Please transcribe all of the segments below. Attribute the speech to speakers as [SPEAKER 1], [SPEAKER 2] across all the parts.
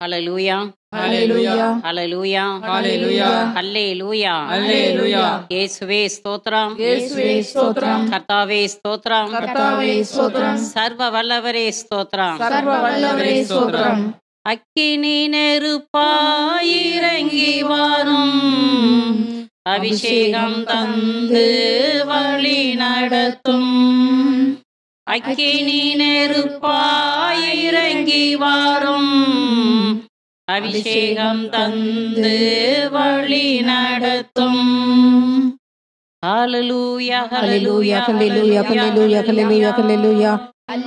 [SPEAKER 1] ஹல்லேலூயா,
[SPEAKER 2] ஹல்லேலூயா,
[SPEAKER 1] ஹல்லேலூயா,
[SPEAKER 2] ஹல்லேலூயா,
[SPEAKER 1] ஹல்லேலூயா.
[SPEAKER 2] ஹல்லேலூயா.
[SPEAKER 1] இயேசுவே ஸ்தோத்திரம்,
[SPEAKER 2] இயேசுவே ஸ்தோத்திரம்,
[SPEAKER 1] கர்த்தாவே ஸ்தோத்திரம்,
[SPEAKER 2] கர்த்தாவே ஸ்தோத்திரம்,
[SPEAKER 1] சர்வ வல்லவரே ஸ்தோத்திரம்.
[SPEAKER 2] சர்வ வல்லவரே ஸ்தோத்திரம்.
[SPEAKER 1] அக்கினி நெருப்பாயிறங்கி வாரும், அபிஷேகம் தந்து வழி நடத்தும். அக்கினி நெருப்பாயிறங்கி வாரும், அபிஷேகம் தந்து வழி நடத்தும். ஹல்லேலூயா,
[SPEAKER 2] ஹல்லேலூயா, ஹல்லேலூயா, ஹல்லேலூயா, ஹல்லேலூயா, ஹல்லேலூயா.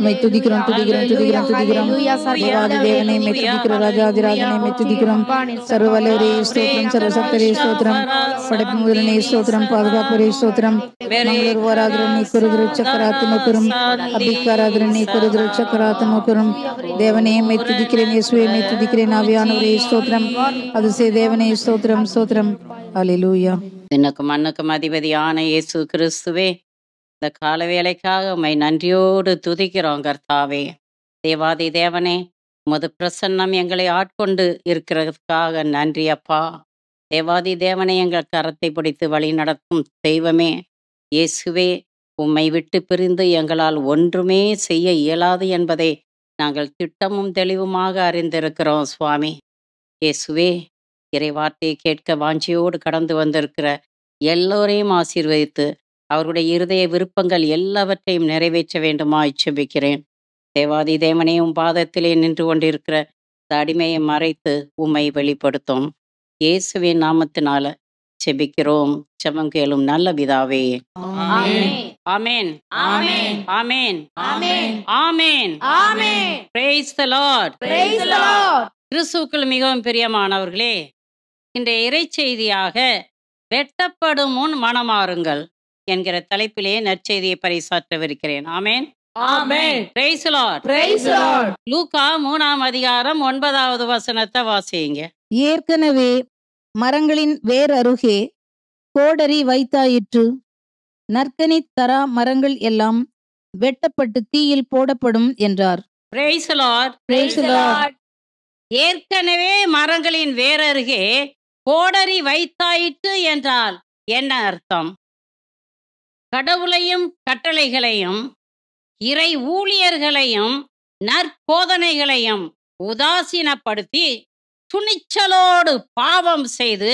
[SPEAKER 2] மை துதிக்கிறோம், துதிக்கிறோம், துதிக்கிறோம், துதிக்கிறோம். தேவாதி தேவனே மை துதிக்கிறோம், ராஜாதி ராஜனே மை துதிக்கிறோம். சர்வ வல்லவரே ஸ்தோத்திரம், சர்வசக்தரே ஸ்தோத்திரம், படைப்பு முதலனே ஸ்தோத்திரம், பாதுகாப்பரே ஸ்தோத்திரம். மங்களூர்வாராதரனே குருதுரு சக்கராத்மகுரும், அபிக்காராதரனே குருதுரு சக்கராத்மகுரும். தேவனே மை துதிக்கிறேன், இயேசுவே மை துதிக்கிறேன், ஆவியானவரே ஸ்தோத்திரம், அதிசய தேவனே ஸ்தோத்திரம், ஸ்தோத்திரம். ஹல்லேலூயா.
[SPEAKER 1] விண்ணுக்கும் மண்ணுக்கும் அதிபதியான இயேசு கிறிஸ்துவே, இந்த கால வேளைக்காக உம்மை நன்றியோடு துதிக்கிறோம் கர்த்தாவே. தேவாதி தேவனே, உமது பிரசன்னம் எங்களை ஆட்கொண்டு இருக்கிறதுக்காக நன்றி அப்பா. தேவாதி தேவனே, எங்கள் கரத்தை பிடித்து வழி நடத்தும் தெய்வமே இயேசுவே, உம்மை விட்டு பிரிந்து எங்களால் ஒன்றுமே செய்ய இயலாது என்பதை நாங்கள் திட்டமும் தெளிவுமாக அறிந்திருக்கிறோம் சுவாமி. இயேசுவே, இறைவார்த்தையை கேட்க வாஞ்சியோடு கடந்து வந்திருக்கிற எல்லோரையும் ஆசீர்வதித்து அவருடைய இருதய விருப்பங்கள் எல்லாவற்றையும் நிறைவேற்ற வேண்டுமா ஜெபிக்கிறேன். தேவாதி தேவனையும் பாதத்திலே நின்று கொண்டிருக்கிற இந்த அடிமையை மறைத்து உம்மை வெளிப்படுத்தும். இயேசுவின் நாமத்தினால ஜெபிக்கிறோம், ஜெபம் கேளும் நல்ல பிதாவே.
[SPEAKER 2] ஆமென்,
[SPEAKER 1] ஆமென்,
[SPEAKER 2] ஆமென்,
[SPEAKER 1] ஆமென்,
[SPEAKER 2] ஆமென்,
[SPEAKER 1] ஆமென்.
[SPEAKER 2] ஆமென்.
[SPEAKER 1] Praise the Lord.
[SPEAKER 2] Praise the Lord.
[SPEAKER 1] கிறிஸ்துவுக்குள் மிகவும் பிரியமானவர்களே, இன்றைய இறைச்செய்தியாக வெட்டப்படும் முன் மனமாறுங்கள் என்கிற தலைப்பிலே நற்செய்தியை பறைசாற்றவிருக்கிறேன். ஆமென்,
[SPEAKER 2] ஆமென்.
[SPEAKER 1] Praise the Lord.
[SPEAKER 2] Praise the Lord.
[SPEAKER 1] லூக்கா 3ஆம் அதிகாரம் 9வது வசனத்தை வாசியுங்க.
[SPEAKER 3] ஏற்கனவே மரங்களின் வேர் அருகே கோடரி வைத்தாயிற்று. நற்கனி தரா மரங்கள் எல்லாம் வெட்டப்பட்டு தீயில் போடப்படும் என்றார்.
[SPEAKER 1] Praise the Lord.
[SPEAKER 3] Praise the Lord.
[SPEAKER 1] ஏற்கனவே மரங்களின் வேரருகே கோடரி வைத்தாயிற்று என்றால் என்ன அர்த்தம்? கடவுளையும் கட்டளைகளையும் இறை ஊழியர்களையும் நற்போதனைகளையும் உதாசீனப்படுத்தி துணிச்சலோடு பாவம் செய்து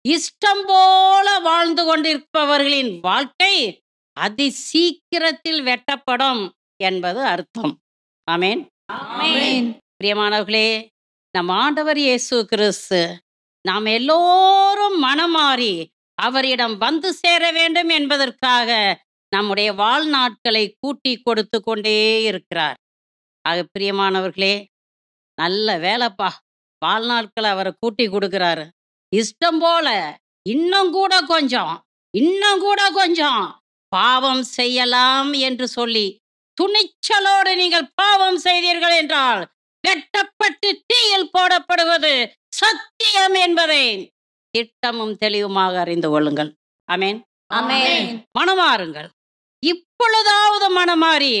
[SPEAKER 1] இஷ்டம் போல வாழ்ந்து கொண்டிருப்பவர்களின் வாழ்க்கை அதி சீக்கிரத்தில் வெட்டப்படும் என்பது அர்த்தம். ஆமென்.
[SPEAKER 2] ஆமென்.
[SPEAKER 1] பிரியமானவர்களே, நம் ஆண்டவர் இயேசு கிறிஸ்து நாம் எல்லோரும் மனமாறி அவரிடம் வந்து சேர வேண்டும் என்பதற்காக நம்முடைய வாழ்நாட்களை கூட்டி கொடுத்து கொண்டே இருக்கிறார். ஆக பிரியமானவர்களே, நல்ல வேலைப்பா, வாழ்நாட்களை அவரை கூட்டி கொடுக்கிறாரு. இஷ்டம் போல இன்னும் கூட கொஞ்சம் பாவம் செய்யலாம் என்று சொல்லி துணிச்சலோடு நீங்கள் பாவம் செய்தீர்கள் என்றால் வெட்டப்பட்டு தீயில் போடப்படுவது சத்தியம் என்பதை திட்டமும் தெளிவுமாக அறிந்து கொள்ளுங்கள். ஆமென்,
[SPEAKER 2] ஆமென்.
[SPEAKER 1] மனமாறுங்கள். இப்பொழுதாவது மனமாறி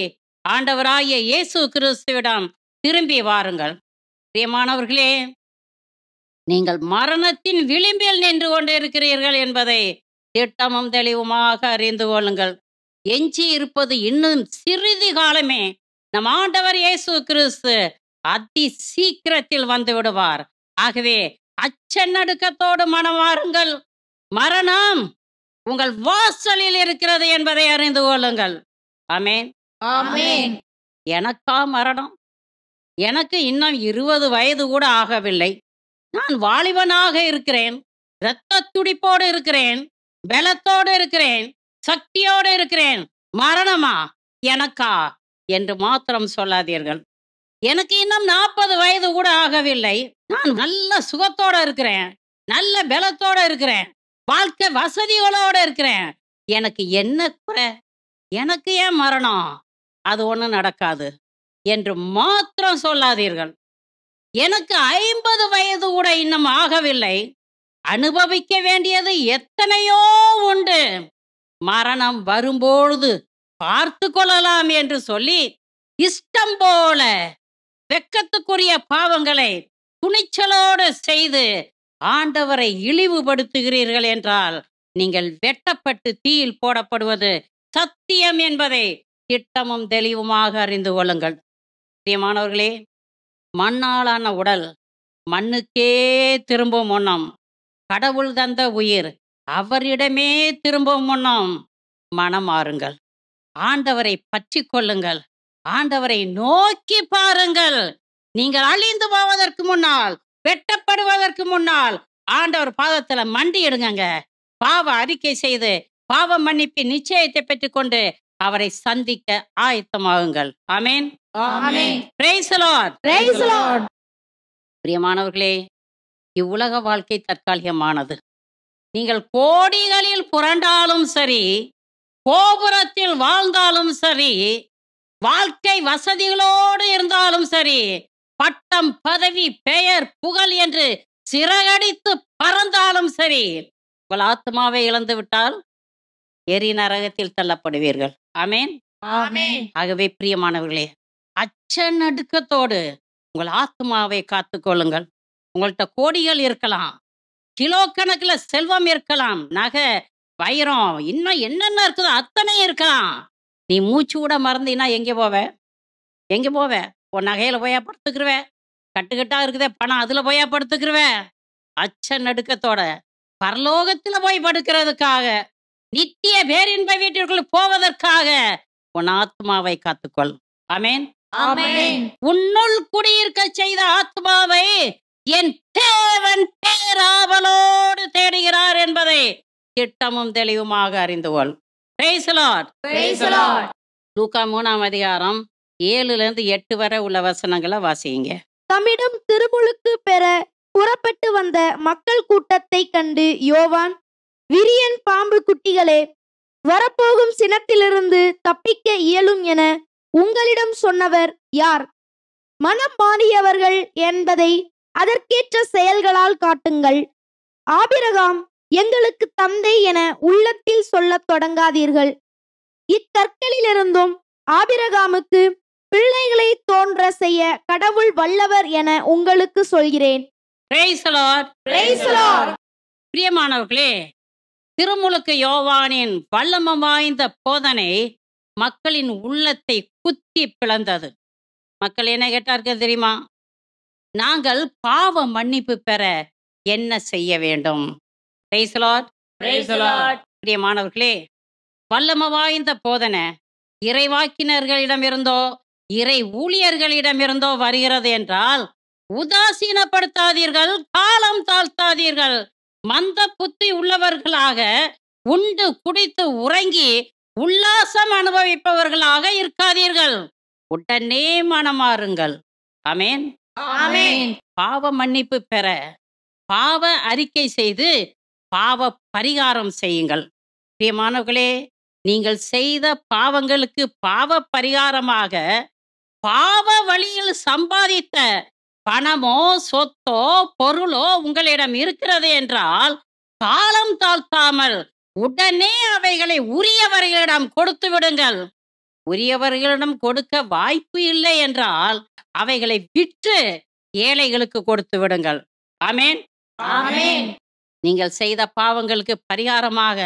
[SPEAKER 1] ஆண்டவராகிய இயேசு கிறிஸ்துவிடம் திரும்பி வாருங்கள். பிரியமானவர்களே, நீங்கள் மரணத்தின் விளிம்பில் நின்று கொண்டிருக்கிறீர்கள் என்பதை திட்டமும் தெளிவுமாக அறிந்து கொள்ளுங்கள். எஞ்சி இருப்பது இன்னும் சிறிது காலமே. நம் ஆண்டவர் இயேசு கிறிஸ்து அதி சீக்கிரத்தில் வந்து விடுவார். ஆகவே அச்சநடுக்கத்தோடு மனமாறுங்கள். மரணம் உங்கள் வாசலில் இருக்கிறது என்பதை அறிந்து கொள்ளுங்கள். ஆமென்,
[SPEAKER 2] ஆமென்.
[SPEAKER 1] எனக்கா மரணம்? எனக்கு இன்னும் 20 வயது கூட ஆகவில்லை. நான் வாலிபனாக இருக்கிறேன், இரத்த துடிப்போடு இருக்கிறேன், பலத்தோடு இருக்கிறேன், சக்தியோடு இருக்கிறேன். மரணமா எனக்கா என்று மாத்திரம் சொல்லாதீர்கள். எனக்கு இன்னும் 40 வயது கூட ஆகவில்லை. நான் நல்ல சுகத்தோட இருக்கிறேன், நல்ல பலத்தோட இருக்கிறேன், வாழ்க்கை வசதிகளோட இருக்கிறேன். எனக்கு என்ன குறை? எனக்கு ஏன் மரணம்? அது ஒன்றும் நடக்காது என்று மாத்திரம் சொல்லாதீர்கள். எனக்கு 50 வயது கூட இன்னும் ஆகவில்லை. அனுபவிக்க வேண்டியது எத்தனையோ உண்டு. மரணம் வரும்பொழுது பார்த்து கொள்ளலாம் என்று சொல்லி இஷ்டம் போல வெட்கத்துக்குரிய பாவங்களை துணிச்சலோடு செய்து ஆண்டவரை இழிவுபடுத்துகிறீர்கள் என்றால் நீங்கள் வெட்டப்பட்டு தீயில் போடப்படுவது சத்தியம் என்பதை திட்டமும் தெளிவுமாக அறிந்து கொள்ளுங்கள். பிரியமானவர்களே, மண்ணாலான உடல் மண்ணுக்கே திரும்பும் முன்னம் கடவுள் தந்த உயிர் அவரிடமே திரும்பும் முன்னம் மனம் மாறுங்கள். ஆண்டவரை பற்றி கொள்ளுங்கள். ஆண்டவரை நோக்கி பாருங்கள். நீங்கள் அழிந்து போவதற்கு முன்னால், வெட்டப்படுவதற்கு முன்னால் ஆண்டவர் பாதத்துல மண்டியிடுங்க. பாவ அறிக்கை செய்து பாவ மன்னிப்பின் நிச்சயத்தை பெற்றுக்கொண்டு அவரை சந்திக்க ஆயத்தமாகுங்கள். ஆமென். Praise the Lord. பிரியமானவர்களே, இவ்வுலக வாழ்க்கை தற்காலிகமானது. நீங்கள் கோடிகளில் புரண்டாலும் சரி, கோபுரத்தில் வாழ்ந்தாலும் சரி, வாழ்க்கை வசதிகளோடு இருந்தாலும் சரி, பட்டம், பதவி, பெயர், புகழ் என்று சிறகடித்து பறந்தாலும் சரி, உங்கள் ஆத்மாவை இழந்து விட்டால் எரி நரகத்தில் தள்ளப்படுவீர்கள். ஆமென். ஆகவே பிரியமானவர்களே, அச்ச நடுக்கத்தோடு உங்கள் ஆத்மாவை காத்துக்கொள்ளுங்கள். உங்கள்கிட்ட கோடிகள் இருக்கலாம், கிலோ கணக்கில் செல்வம் இருக்கலாம், நகை, வைரம், இன்னும் என்னென்ன இருக்குதோ அத்தனை இருக்கலாம். நீ மூச்சு கூட மறந்தீன்னா எங்கே போவ? உன் நகையில போயா படுத்துக்கிருவ? கட்டுக்கட்டா இருக்குதே பணம், அதுல போயா படுத்துக்கிருவ? அச்ச நடுக்கத்தோட பரலோகத்துல போய் படுக்கிறதுக்காக, நித்திய பேரின்ப வீட்டிற்குள் போவதற்காக உன் ஆத்மாவை காத்துக்கொள். ஆமென். உன்னுள் குடியிருக்க செய்த ஆத்மாவை என் தேவன் பேராவலோடு தேடுகிறார் என்பதை திட்டமும் தெளிவுமாக அறிந்து கொள். Praise the Lord. லூக்கா 3ஆம் அதிகாரம் 7-8 வரை உள்ள வசனங்களை வாசிங்க.
[SPEAKER 4] தம்மிடம் திருமுழுக்கு பெற புறப்பட்டு வந்த மக்கள் கூட்டத்தை கண்டு யோவான், விரியன் பாம்பு குட்டிகளே, வரப்போகும் சினத்திலிருந்து தப்பிக்க இயலும் என உங்களிடம் சொன்னவர் யார்? மனம் மாறியவர்கள் என்பதை அதற்கேற்ற செயல்களால் காட்டுங்கள். ஆபிரகாம் எங்களுக்கு தந்தை என உள்ளத்தில் சொல்லத் தொடங்காதீர்கள். இக்கற்களிலிருந்தும் ஆபிரகாமுக்கு பிள்ளைகளை தோன்ற செய்ய கடவுள் வல்லவர் என உங்களுக்கு சொல்கிறேன்.
[SPEAKER 1] Praise the Lord. பிரியமானவர்களே, திருமுழுக்கு யோவானின் வல்லமை வாய்ந்த போதனை மக்களின் உள்ளத்தை குத்தி பிளந்தது. மக்கள் என்ன கேட்டார்கள் தெரியுமா? நாங்கள் பாவ மன்னிப்பு பெற என்ன செய்ய வேண்டும்? Praise the Lord. பிரியமானவர்களே, வல்லமை வாய்ந்த போதனை இறைவாக்கினர்களிடமிருந்தோ இறை ஊழியர்களிடமிருந்தோ வருகிறது என்றால் உதாசீனப்படுத்தாதீர்கள், காலம் தாழ்த்தாதீர்கள். மந்த புத்தி உள்ளவர்களாக, உண்டு குடித்து உறங்கி உல்லாசம் அனுபவிப்பவர்களாக இருக்காதீர்கள். உடனே மனமாறுங்கள். ஆமென். பாவ மன்னிப்பு பெற பாவ அறிக்கை செய்து பாவ பரிகாரம் செய்யுங்கள். பிரியமானவர்களே, நீங்கள் செய்த பாவங்களுக்கு பாவ பரிகாரமாக பாவ வழியில் சம்பாதித்த பணமோ சொத்தோ பொருளோ உங்களிடம் இருக்கிறது என்றால் காலம் தாழ்த்தாமல் உடனே அவைகளை உரியவர்களிடம் கொடுத்து விடுங்கள். உரியவர்களிடம் கொடுக்க வாய்ப்பு இல்லை என்றால் அவைகளை விற்று ஏழைகளுக்கு கொடுத்து விடுங்கள். ஆமென். நீங்கள் செய்த பாவங்களுக்கு பரிகாரமாக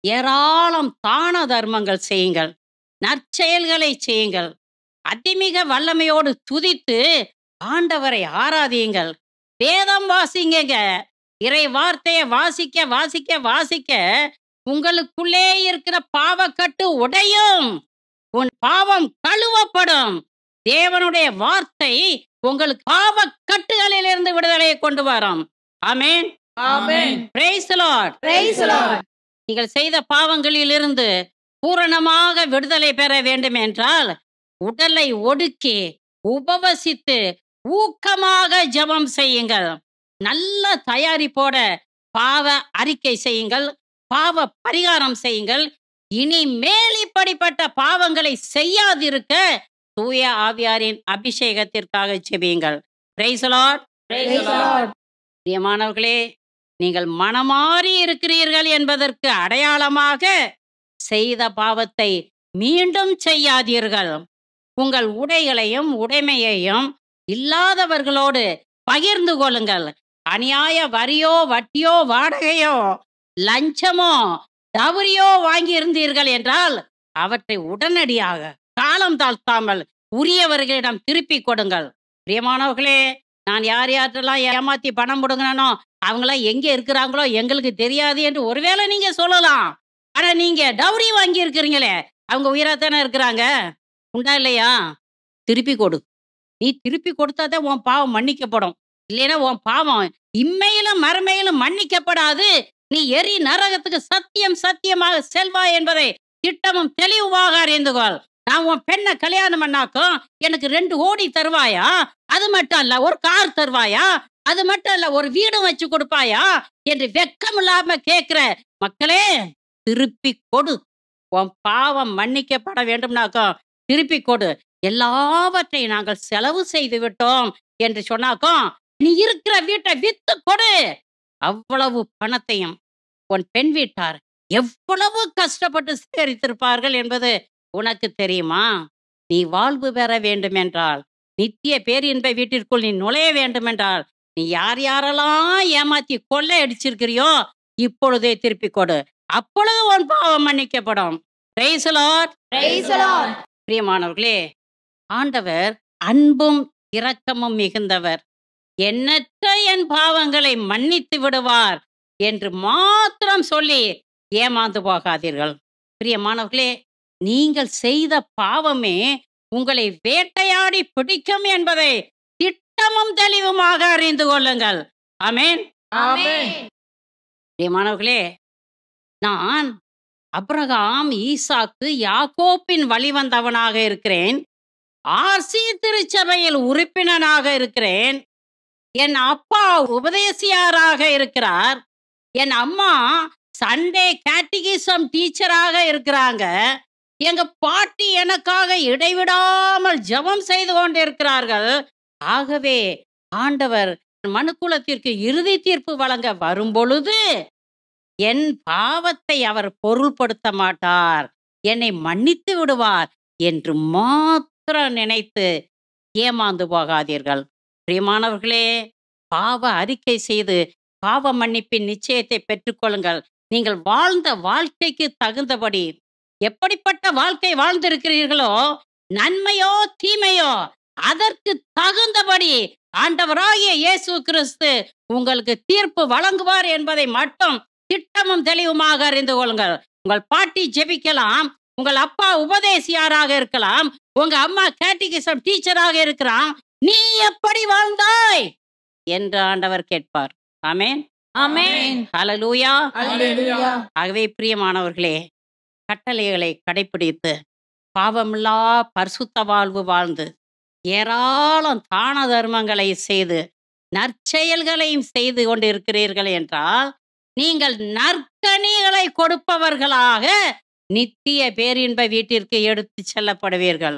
[SPEAKER 1] ஏராளம் தான தர்மங்கள் செய்யுங்கள், நற்செயல்களை செய்யுங்கள். அதிமிக வல்லமையோடு துதித்து ஆண்டவரை ஆராதியுங்கள். வேதம் வாசிங்க. இறை வார்த்தையை வாசிக்க வாசிக்க வாசிக்க உங்களுக்குள்ளே இருக்கிற பாவக்கட்டு உடையும், உன் பாவம் கழுவப்படும். தேவனுடைய வார்த்தை உங்களுக்கு பாவக்கட்டுகளில் இருந்து விடுதலையை கொண்டு வரும். ஆமென். Praise the Lord. நீங்கள் செய்த பாவங்களில் இருந்து பூரணமாக விடுதலை பெற வேண்டும் என்றால் உடலை ஒடுக்கி உபவசித்து ஊக்கமாக ஜெபம் செய்யுங்கள். நல்ல தயாரிப்போட பாவ அறிக்கை செய்யுங்கள், பாவ பரிகாரம் செய்யுங்கள். இனிமேல் இப்படிப்பட்ட பாவங்களை செய்யாதிருக்க தூய ஆவியாரின் அபிஷேகத்திற்காக ஜெபியுங்கள். Praise the Lord. பிரியமானவர்களே, நீங்கள் மனமாறி இருக்கிறீர்கள் என்பதற்கு அடையாளமாக செய்த பாவத்தை மீண்டும் செய்யாதீர்கள். உங்கள் உடைகளையும் உடைமையையும் இல்லாதவர்களோடு பகிர்ந்து கொள்ளுங்கள். அநியாய வரியோ வட்டியோ வாடகையோ லஞ்சமோ தவறியோ வாங்கி இருந்தீர்கள் என்றால் அவற்றை உடனடியாக காலம் தாழ்த்தாமல் உரியவர்களிடம் திருப்பி கொடுங்கள். பிரியமானவர்களே, நான் யார் யார்ட்டெல்லாம் ஏமாத்தி பணம் முடுங்கினோ அவங்களாம் எங்க இருக்கிறாங்களோ எங்களுக்கு தெரியாது என்று ஒருவேளை நீங்க சொல்லலாம். ஆனா நீங்க டவுரி வாங்கி இருக்கிறீங்களே, அவங்க உயிராத்தானே இருக்கிறாங்க. உண்டா இல்லையா? திருப்பி கொடு. நீ திருப்பி கொடுத்தாதான் உன் பாவம் மன்னிக்கப்படும். இல்லைன்னா உன் பாவம் இம்மையிலும் மறுமையிலும் மன்னிக்கப்படாது. நீ எரி நரகத்துக்கு சத்தியம் சத்தியமாக செல்வாய் என்பதை திட்டமும் தெளிவாக அறிந்து கொள். நான் உன் பெண்ணை கல்யாணம் பண்ணாக்கும் எனக்கு 2 கோடி தருவாயா? அது மட்டும் இல்ல ஒரு கார் தருவாயா? அது மட்டும் இல்ல ஒரு வீடு வச்சு கொடுப்பாயா என்று வெக்கம் இல்லாம கேட்கிற மக்களே, திருப்பி கொடு. உன் பாவம் மன்னிக்கப்பட வேண்டும்னாக்கா திருப்பி கொடு. எல்லாவற்றையும் நாங்கள் செலவு செய்து விட்டோம் என்று சொன்னாக்கும் நீ இருக்கிற வீட்டை வித்து கொடு. அவ்வளவு பணத்தையும் உன் பெண் வீட்டார் எவ்வளவு கஷ்டப்பட்டு சேகரித்திருப்பார்கள் என்பது உனக்கு தெரியுமா? நீ வாழ்வு பெற வேண்டுமென்றால், நித்திய பேரின்ப வீட்டிற்குள் நீ நுழைய வேண்டுமென்றால், நீ யார் யாரெல்லாம் ஏமாத்தி கொள்ளை அடிச்சிருக்கிறியோ இப்பொழுதே திருப்பி கொடு. அப்பொழுது உன் பாவம் மன்னிக்கப்படும். Praise the Lord.
[SPEAKER 4] Praise the Lord.
[SPEAKER 1] பிரியமானவர்களே, ஆண்டவர் அன்பும் இரக்கமும் மிகுந்தவர். எண்ணற்ற என் பாவங்களை மன்னித்து விடுவார் என்று மாத்திரம் சொல்லி ஏமாந்து போகாதீர்கள். பிரியமானவர்களே, நீங்கள் செய்த பாவமே உங்களை வேட்டையாடி பிடிக்கும் என்பதை திட்டமும் தெளிவுமாக அறிந்து கொள்ளுங்கள். ஆமென்.
[SPEAKER 4] ஆமென்.
[SPEAKER 1] பிரியமானவர்களே, நான் அப்ரகாம், ஈசாக்கு, யாக்கோப்பின் வழி வந்தவனாக இருக்கிறேன். ஆர்சி திருச்சபையில் உறுப்பினனாக இருக்கிறேன். என் அப்பா உபதேசியாராக இருக்கிறார். என் அம்மா சண்டே கேட்டிகிசம் டீச்சராக இருக்கிறாங்க. எங்க பாட்டி எனக்காக இடைவிடாமல் ஜெபம் செய்து கொண்டிருக்கிறார்கள். ஆகவே ஆண்டவர் மனுக்குலத்திற்கு இறுதி தீர்ப்பு வழங்க வரும்பொழுது என் பாவத்தை அவர் பொருள்படுத்த மாட்டார், என்னை மன்னித்து விடுவார் என்று மாத்திரம் நினைத்து ஏமாந்து போகாதீர்கள். பிரியமானவர்களே, பாவ அறிக்கை செய்து பாவ மன்னிப்பின் நிச்சயத்தை பெற்றுக்கொள்ளுங்கள். நீங்கள் வாழ்ந்த வாழ்க்கைக்கு தகுந்தபடி எப்படிப்பட்ட வாழ்க்கை வாழ்ந்திருக்கிறீர்களோ, நன்மையோ தீமையோ அதற்கு தகுந்தபடி ஆண்டவராகிய இயேசு கிறிஸ்து உங்களுக்கு தீர்ப்பு வழங்குவார் என்பதை மட்டும் திட்டமும் தெளிவுமாக அறிந்து கொள்ளுங்கள். உங்கள் பாட்டி ஜெபிக்கலாம், உங்கள் அப்பா உபதேசியாராக இருக்கலாம், உங்க அம்மா கேட்டிகிசம் டீச்சராக இருக்கலாம். நீ எப்படி வாழ்ந்தாய் என்று ஆண்டவர் கேட்பார். ஆமென்.
[SPEAKER 4] ஆமென்.
[SPEAKER 1] ஹல்லேலூயா.
[SPEAKER 2] அல்லேலூயா.
[SPEAKER 1] ஆகவே பிரியமானவர்களே, கட்டளைகளை கடைப்பிடித்து பாவமில்லா பரிசுத்த வாழ்வு வாழ்ந்து ஏராளம் தான தர்மங்களை செய்து நற்செயல்களையும் செய்து கொண்டிருக்கிறீர்கள் என்றால் நீங்கள் நற்கனிகளை கொடுப்பவர்களாக நித்திய பேரின்ப வீட்டிற்கு எடுத்து செல்லப்படுவீர்கள்.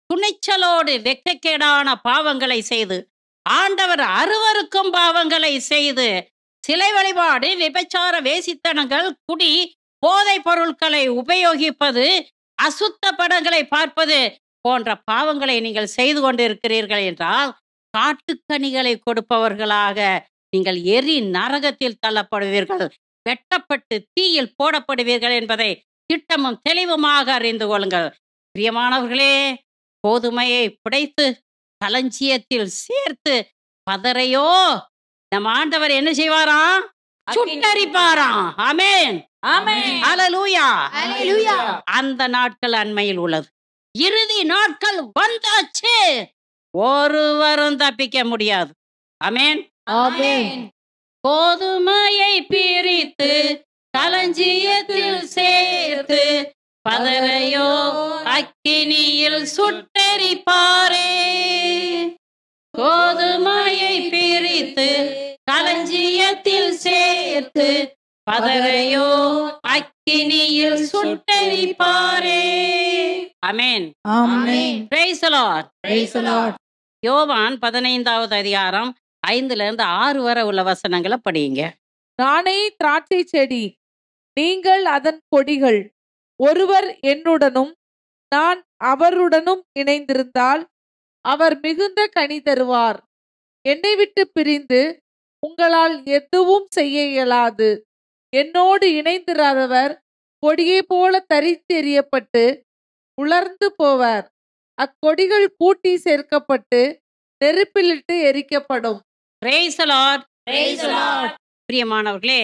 [SPEAKER 1] துணிச்சலோடு வெட்கக்கேடான பாவங்களை செய்து ஆண்டவர் அருவருக்கும் பாவங்களை செய்து சிலை வழிபாடு, விபச்சார, வேசித்தனங்கள், குடி, போதைப் பொருட்களை உபயோகிப்பது, அசுத்த படங்களை பார்ப்பது போன்ற பாவங்களை நீங்கள் செய்து கொண்டிருக்கிறீர்கள் என்றால் காட்டுக்கனிகளை கொடுப்பவர்களாக நீங்கள் எரி நரகத்தில் தள்ளப்படுவீர்கள், வெட்டப்பட்டு தீயில் போடப்படுவீர்கள் என்பதை திட்டமும் தெளிவுமாக அறிந்து கொள்ளுங்கள். பிரியமானவர்களே, கோதுமையை புடைத்து களஞ்சியத்தில் சேர்த்து பதரையோ நம் ஆண்டவர் என்ன செய்வாராம்? சுட்டரிப்பாராம். ஆமென்.
[SPEAKER 4] ஆமென்.
[SPEAKER 1] ஹல்லேலூயா.
[SPEAKER 4] அல்லேலூயா.
[SPEAKER 1] அந்த நாட்கள் அண்மையில் உள்ளது. இறுதி நாட்கள் வந்தாச்சு. ஒருவரும் தப்பிக்க முடியாது. ஆமென்.
[SPEAKER 2] ஆமென்.
[SPEAKER 1] கோதுமையை பிரித்து களஞ்சியத்தில் சேர்த்து பதரையோ அக்கினியில் சுட்டெரிப்பாரே. கோதுமையை பிரித்து களஞ்சியத்தில் சேர்த்து பதரையோ அக்கினியில் சுட்டெரிப்பாரே. ஆமென்.
[SPEAKER 2] ஆமென்.
[SPEAKER 1] Praise the Lord.
[SPEAKER 2] Praise the Lord.
[SPEAKER 1] யோவான் 15வது அதிகாரம் 5லிருந்து 6 வரை உள்ள வசனங்களை படியுங்க.
[SPEAKER 5] நானே திராட்சை செடி, நீங்கள் அதன் கொடிகள். ஒருவர் என்னுடனும் நான் அவருடனும் இணைந்திருந்தால் அவர் மிகுந்த கனி தருவார். என்னை விட்டு பிரிந்து உங்களால் எதுவும் செய்ய இயலாது. என்னோடு இணைந்திராதவர் கொடியை போல தரித்தெறியப்பட்டு உலர்ந்து போவார். அக்கொடிகள் கூட்டி சேர்க்கப்பட்டு நெருப்பிலிட்டு எரிக்கப்படும்.
[SPEAKER 1] Praise the Lord.
[SPEAKER 4] Praise the Lord.
[SPEAKER 1] பிரியமானவர்களே,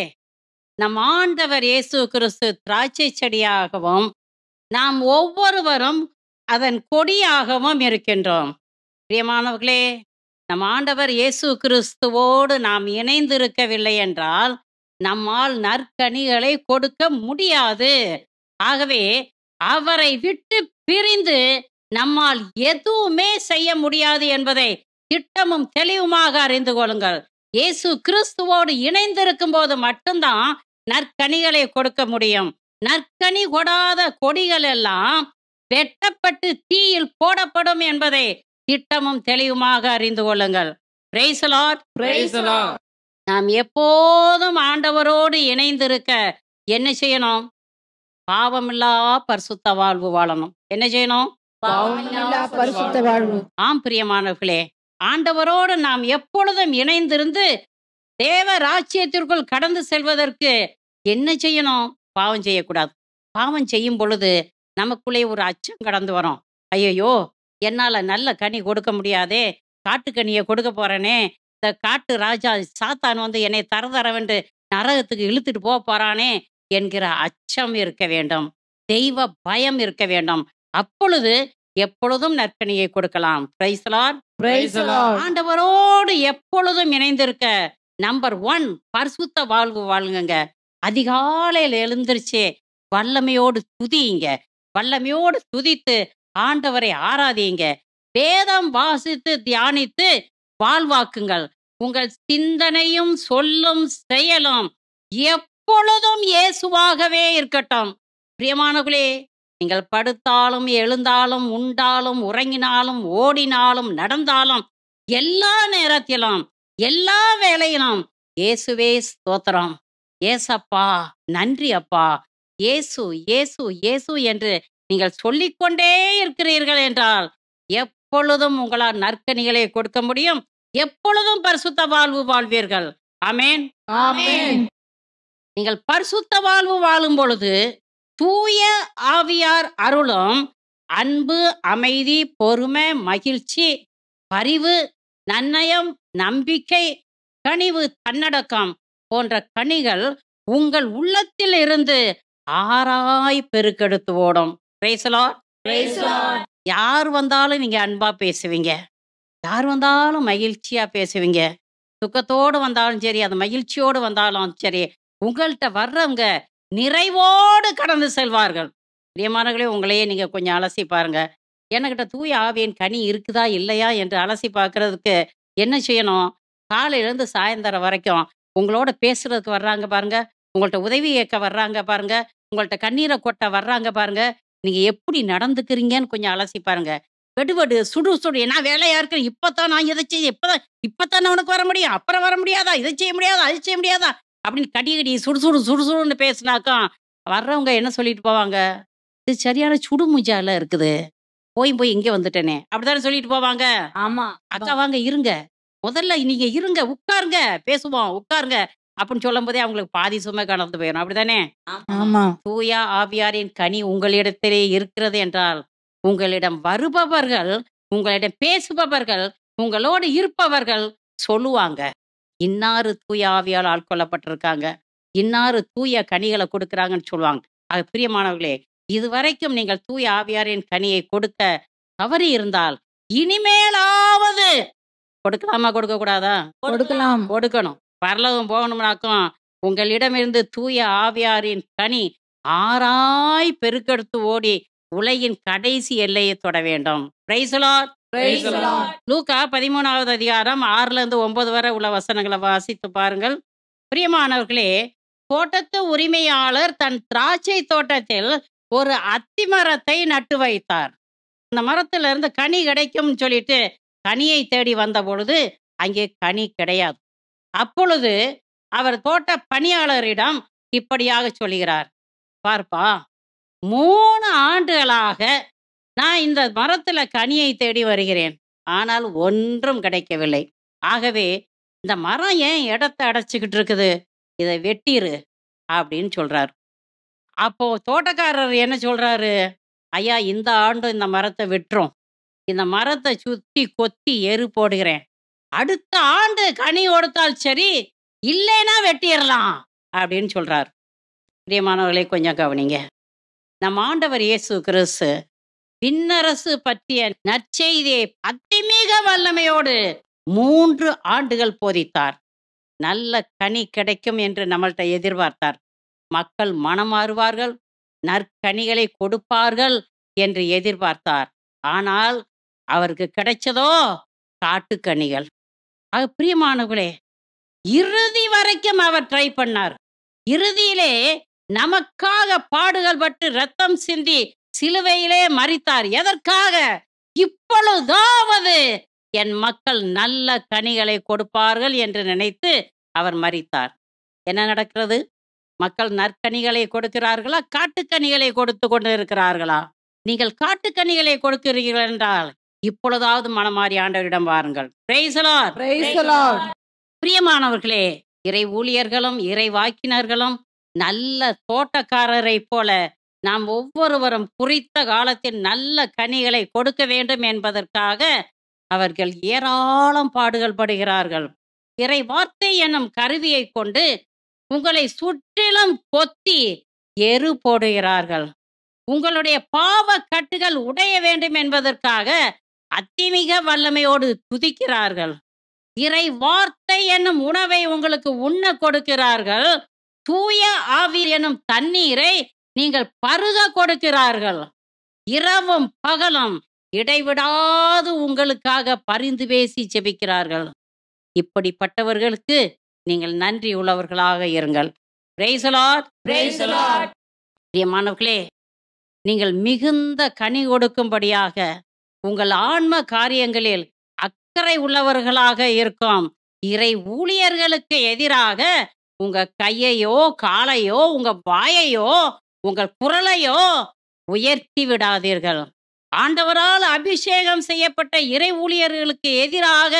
[SPEAKER 1] நம் ஆண்டவர் இயேசு கிறிஸ்து திராட்சை செடியாகவும் நாம் ஒவ்வொருவரும் அதன் கொடியாகவும் இருக்கின்றோம். பிரியமானவர்களே, நம் ஆண்டவர் இயேசு கிறிஸ்துவோடு நாம் இணைந்திருக்கவில்லை என்றால் நம்மால் நற்கனிகளை கொடுக்க முடியாது. ஆகவே அவரை விட்டு பிரிந்து நம்மால் எதுவுமே செய்ய முடியாது என்பதை திட்டமும் தெளிவுமாக அறிந்து கொள்ளுங்கள். இயேசு கிறிஸ்துவோடு இணைந்திருக்கும் போது மட்டும்தான் நற்கனிகளை கொடுக்க முடியும். நற்கனி கொடாத கொடிகள் எல்லாம் வெட்டப்பட்டு தீயில் போடப்படும் என்பதை திட்டமும் தெளிவுமாக அறிந்து கொள்ளுங்கள். Praise the Lord.
[SPEAKER 4] Praise the Lord.
[SPEAKER 1] நாம் எப்போதும் ஆண்டவரோடு இணைந்திருக்க என்ன செய்யணும்? பாவமில்லா பரிசுத்த வாழ்வு வாழணும். என்ன செய்யணும்?
[SPEAKER 2] பாவமில்லா பரிசுத்த வாழ்வு.
[SPEAKER 1] ஆம் பிரியமானவர்களே, ஆண்டவரோடு நாம் எப்பொழுதும் இணைந்திருந்து தேவ ராஜ்யத்திற்குள் கடந்து செல்வதற்கு என்ன செய்யணும்? பாவம் செய்யக்கூடாது. பாவம் செய்யும் பொழுது நமக்குள்ளே ஒரு அச்சம் கடந்து வரும். ஐயையோ, என்னால நல்ல கனி கொடுக்க முடியாதே, காட்டுக்கனியை கொடுக்க போறேனே, இந்த காட்டு ராஜா சாத்தான் வந்து என்னை தரதரவென்று நரகத்துக்கு இழுத்துட்டு போக போறானே என்கிற அச்சம் இருக்க வேண்டும். தெய்வ பயம் இருக்க வேண்டும். அப்பொழுது எப்பொழுதும் நற்கனியை கொடுக்கலாம். Praise the Lord.
[SPEAKER 4] Praise the Lord.
[SPEAKER 1] ஆண்டவரோடு எப்பொழுதும் இணைந்திருக்க நம்பர் 1 பரிசுத்த வாழ்வு வாழுங்க. அதிகாலையில் எழுந்திருச்சு வல்லமையோடு துதியுங்க. வல்லமையோடு துதித்து ஆண்டவரை ஆராதியுங்க. வேதம் வாசித்து தியானித்து வாழ்வாக்குங்கள். உங்கள் சிந்தனையும் சொல்லும் செயலும் எப்பொழுதும் இயேசுவாகவே இருக்கட்டும். பிரியமானவர்களே, நீங்கள் படுத்தாலும் எழுந்தாலும் உண்டாலும் உறங்கினாலும் ஓடினாலும் நடந்தாலும் எல்லா நேரத்திலும் எல்லா வேளையிலும் இயேசுவே ஸ்தோத்திரம், ஏசப்பா நன்றி அப்பா, இயேசு இயேசு இயேசு என்று நீங்கள் சொல்லிக்கொண்டே இருக்கிறீர்கள் என்றால் எப்பொழுதும் உங்களால் நற்கனிகளை கொடுக்க முடியும். எப்பொழுதும் பரிசுத்த வாழ்வு வாழ்வீர்கள். ஆமென்.
[SPEAKER 2] ஆமென்.
[SPEAKER 1] நீங்கள் பரிசுத்த வாழ்வு வாழும் பொழுது தூய ஆவியார் அருளும் அன்பு, அமைதி, பொறுமை, மகிழ்ச்சி, பரிவு, நன்னயம், நம்பிக்கை, கனிவு, தன்னடக்கம் போன்ற கனிகள் உங்கள் உள்ளத்தில் இருந்து ஆராய் பெருக்கெடுத்து ஓடும். Praise the Lord.
[SPEAKER 4] Praise the Lord.
[SPEAKER 1] யார் வந்தாலும் நீங்க அன்பா பேசுவீங்க. யார் வந்தாலும் மகிழ்ச்சியா பேசுவீங்க. துக்கத்தோடு வந்தாலும் சரி, அது மகிழ்ச்சியோடு வந்தாலும் சரி, உங்கள்கிட்ட வர்றவங்க நிறைவோடு கடந்து செல்வார்கள். பிரியமானவர்களே, உங்களையே நீங்க கொஞ்சம் அலசி பாருங்க. என்கிட்ட தூய ஆவியின் கனி இருக்குதா இல்லையா என்று அலசி பார்க்கறதுக்கு என்ன செய்யணும்? காலையிலேருந்து சாயந்தரம் வரைக்கும் உங்களோட பேசுறதுக்கு வர்றாங்க பாருங்க, உங்கள்கிட்ட உதவி கேட்க வர்றாங்க பாருங்க, உங்கள்கிட்ட கண்ணீரை கொட்ட வர்றாங்க பாருங்க, நீங்க எப்படி நடந்துக்கிறீங்கன்னு கொஞ்சம் அலசி பாருங்க. வெடுவெடு சுடு சுடு நான் வேலையா இருக்கேன், இப்பதான் நான் இதை செய்ய, இப்பதான் உனக்கு வர முடியும், அப்புறம் வர முடியாதா, இதை செய்ய முடியாதா, அது செய்ய முடியாதா அப்படின்னு கடி கடி சுடு சுடுன்னு பேசினாக்கா வர்றவங்க என்ன சொல்லிட்டு போவாங்க? இது சரியான சுடுமுஜால இருக்குது, போய் இங்கே வந்துட்டேனே அப்படித்தானே சொல்லிட்டு போவாங்க.
[SPEAKER 2] ஆமா.
[SPEAKER 1] அக்கா வாங்க இருங்க, முதல்ல நீங்க இருங்க, உட்காருங்க, பேசுவோம், உட்காருங்க அப்படின்னு சொல்லும் போதே அவங்களுக்கு பாதி சுமை கடந்து போயிடும். அப்படித்தானே?
[SPEAKER 2] ஆமா.
[SPEAKER 1] தூய ஆவியாரின் கனி உங்களிடத்திலே இருக்கிறது என்றால் உங்களிடம் வருபவர்கள், உங்களிடம் பேசுபவர்கள், உங்களோடு இருப்பவர்கள் சொல்லுவாங்க, இன்னாரு தூய ஆவியால் ஆட்கொள்ளப்பட்டிருக்காங்க, இன்னாரு தூய கனிகளை கொடுக்குறாங்கன்னு சொல்லுவாங்க. அது பிரியமானவர்களே, இதுவரைக்கும் நீங்கள் தூய ஆவியாரின் கனியை கொடுக்க தவறி இருந்தால் இனிமேலாவது கொடுக்கலாமா, கொடுக்க கூடாதா?
[SPEAKER 2] கொடுக்கலாம்.
[SPEAKER 1] கொடுக்கணும். பரலோகம் போகணும்னாக்கும் உங்களிடமிருந்து தூய ஆவியாரின் கனி ஆராய் பெருக்கெடுத்து ஓடி உலகின் கடைசி எல்லையை தொட வேண்டும். Praise the Lord.
[SPEAKER 4] Praise the Lord.
[SPEAKER 1] லூக்கா 13வது அதிகாரம் 6-9 வரை உள்ள வசனங்களை வாசித்து பாருங்கள். பிரியமானவர்களே, தோட்டத்து உரிமையாளர் தன் திராட்சை தோட்டத்தில் ஒரு அத்தி மரத்தை நட்டு வைத்தார். அந்த மரத்துல இருந்து கனி கிடைக்கும் சொல்லிட்டு கனியை தேடி வந்த பொழுது அங்கே கனி கிடையாது. அப்பொழுது அவர் தோட்ட பணியாளரிடம் இப்படியாக சொல்கிறார், பார்ப்பா, 3 ஆண்டுகளாக நான் இந்த மரத்துல கனியை தேடி வருகிறேன், ஆனால் ஒன்றும் கிடைக்கவில்லை. ஆகவே இந்த மரம் ஏன் இடத்த அடைச்சிக்கிட்டு இருக்குது, இதை வெட்டிரு அப்படின்னு சொல்றாரு. அப்போ தோட்டக்காரர் என்ன சொல்றாரு, ஐயா இந்த ஆண்டு இந்த மரத்தை வெட்டுறோம், இந்த மரத்தை சுத்தி கொத்தி எரு போடுகிறேன், அடுத்த ஆண்டு கனி கொடுத்தால் சரி, இல்லைன்னா வெட்டிடலாம் அப்படின்னு சொல்றாரு. பிரியமானவர்களே, கொஞ்சம் கவனிங்க. நம் ஆண்டவர் இயேசு கிறிஸ்து விண்ணரசு பற்றிய நற்செய்தியை அதிமிக வல்லமையோடு 3 ஆண்டுகள் போதித்தார். நல்ல கனி கிடைக்கும் என்று நம்மள்ட்ட எதிர்பார்த்தார். மக்கள் மனம் மாறுவார்கள், நற்கனிகளை கொடுப்பார்கள் என்று எதிர்பார்த்தார். ஆனால் அவருக்கு கிடைச்சதோ காட்டுக்கனிகள். பிரியமானவர்களே, இறுதி வரைக்கும் அவர் ட்ரை பண்ணார். இறுதியிலே நமக்காக பாடுகள் பட்டு ரத்தம் சிந்தி சிலுவையிலே மரித்தார். எதற்காக? இப்பொழுதாவது என் மக்கள் நல்ல கனிகளை கொடுப்பார்கள் என்று நினைத்து அவர் மரித்தார். என்ன நடக்கிறது? மக்கள் நற்கனிகளை கொடுக்கிறார்களா, காட்டுக்கனிகளை கொடுத்து கொண்டு இருக்கிறார்களா? நீங்கள் காட்டுக்கனிகளை கொடுக்கிறீர்கள் என்றால் இப்பொழுதாவது மனமாறி ஆண்டவரிடம் வாருங்கள். Praise the Lord.
[SPEAKER 5] Praise the Lord.
[SPEAKER 1] பிரியமானவர்களே, இறை ஊழியர்களும் இறை வாக்கினர்களும் நல்ல தோட்டக்காரரை போல நாம் ஒவ்வொருவரும் குறித்த காலத்தில் நல்ல கனிகளை கொடுக்க வேண்டும் என்பதற்காக அவர்கள் ஏராளம் பாடுகள் படுகிறார்கள். இறை வார்த்தை என்னும் கருவியை கொண்டு உங்களை சுற்றிலும் கொத்தி எரு போடுகிறார்கள். உங்களுடைய பாவ கட்டுகள் உடைய வேண்டும் என்பதற்காக அதிமிக வல்லமையோடு துதிக்கிறார்கள். இறை வார்த்தை என்னும் உணவை உங்களுக்கு உண்ண கொடுக்கிறார்கள். தூய ஆவி என்னும் தண்ணீரை நீங்கள் பருக கொடுக்கிறார்கள். இரவும் பகலும் இடைவிடாது உங்களுக்காக பரிந்து பேசி ஜெபிக்கிறார்கள். இப்படிப்பட்டவர்களுக்கு நீங்கள் நன்றி உள்ளவர்களாக இருங்கள். Praise the Lord.
[SPEAKER 4] Praise the Lord.
[SPEAKER 1] பிரியமானவர்களே, நீங்கள் மிகுந்த கனி கொடுக்கும்படியாக உங்கள் ஆன்ம காரியங்களில் அக்கறை உள்ளவர்களாக இருக்கும் இறை ஊழியர்களுக்கு எதிராக உங்க கையையோ காலையோ உங்க வாயையோ உங்கள் குரலையோ உயர்த்தி விடாதீர்கள். ஆண்டவரால் அபிஷேகம் செய்யப்பட்ட இறை ஊழியர்களுக்கு எதிராக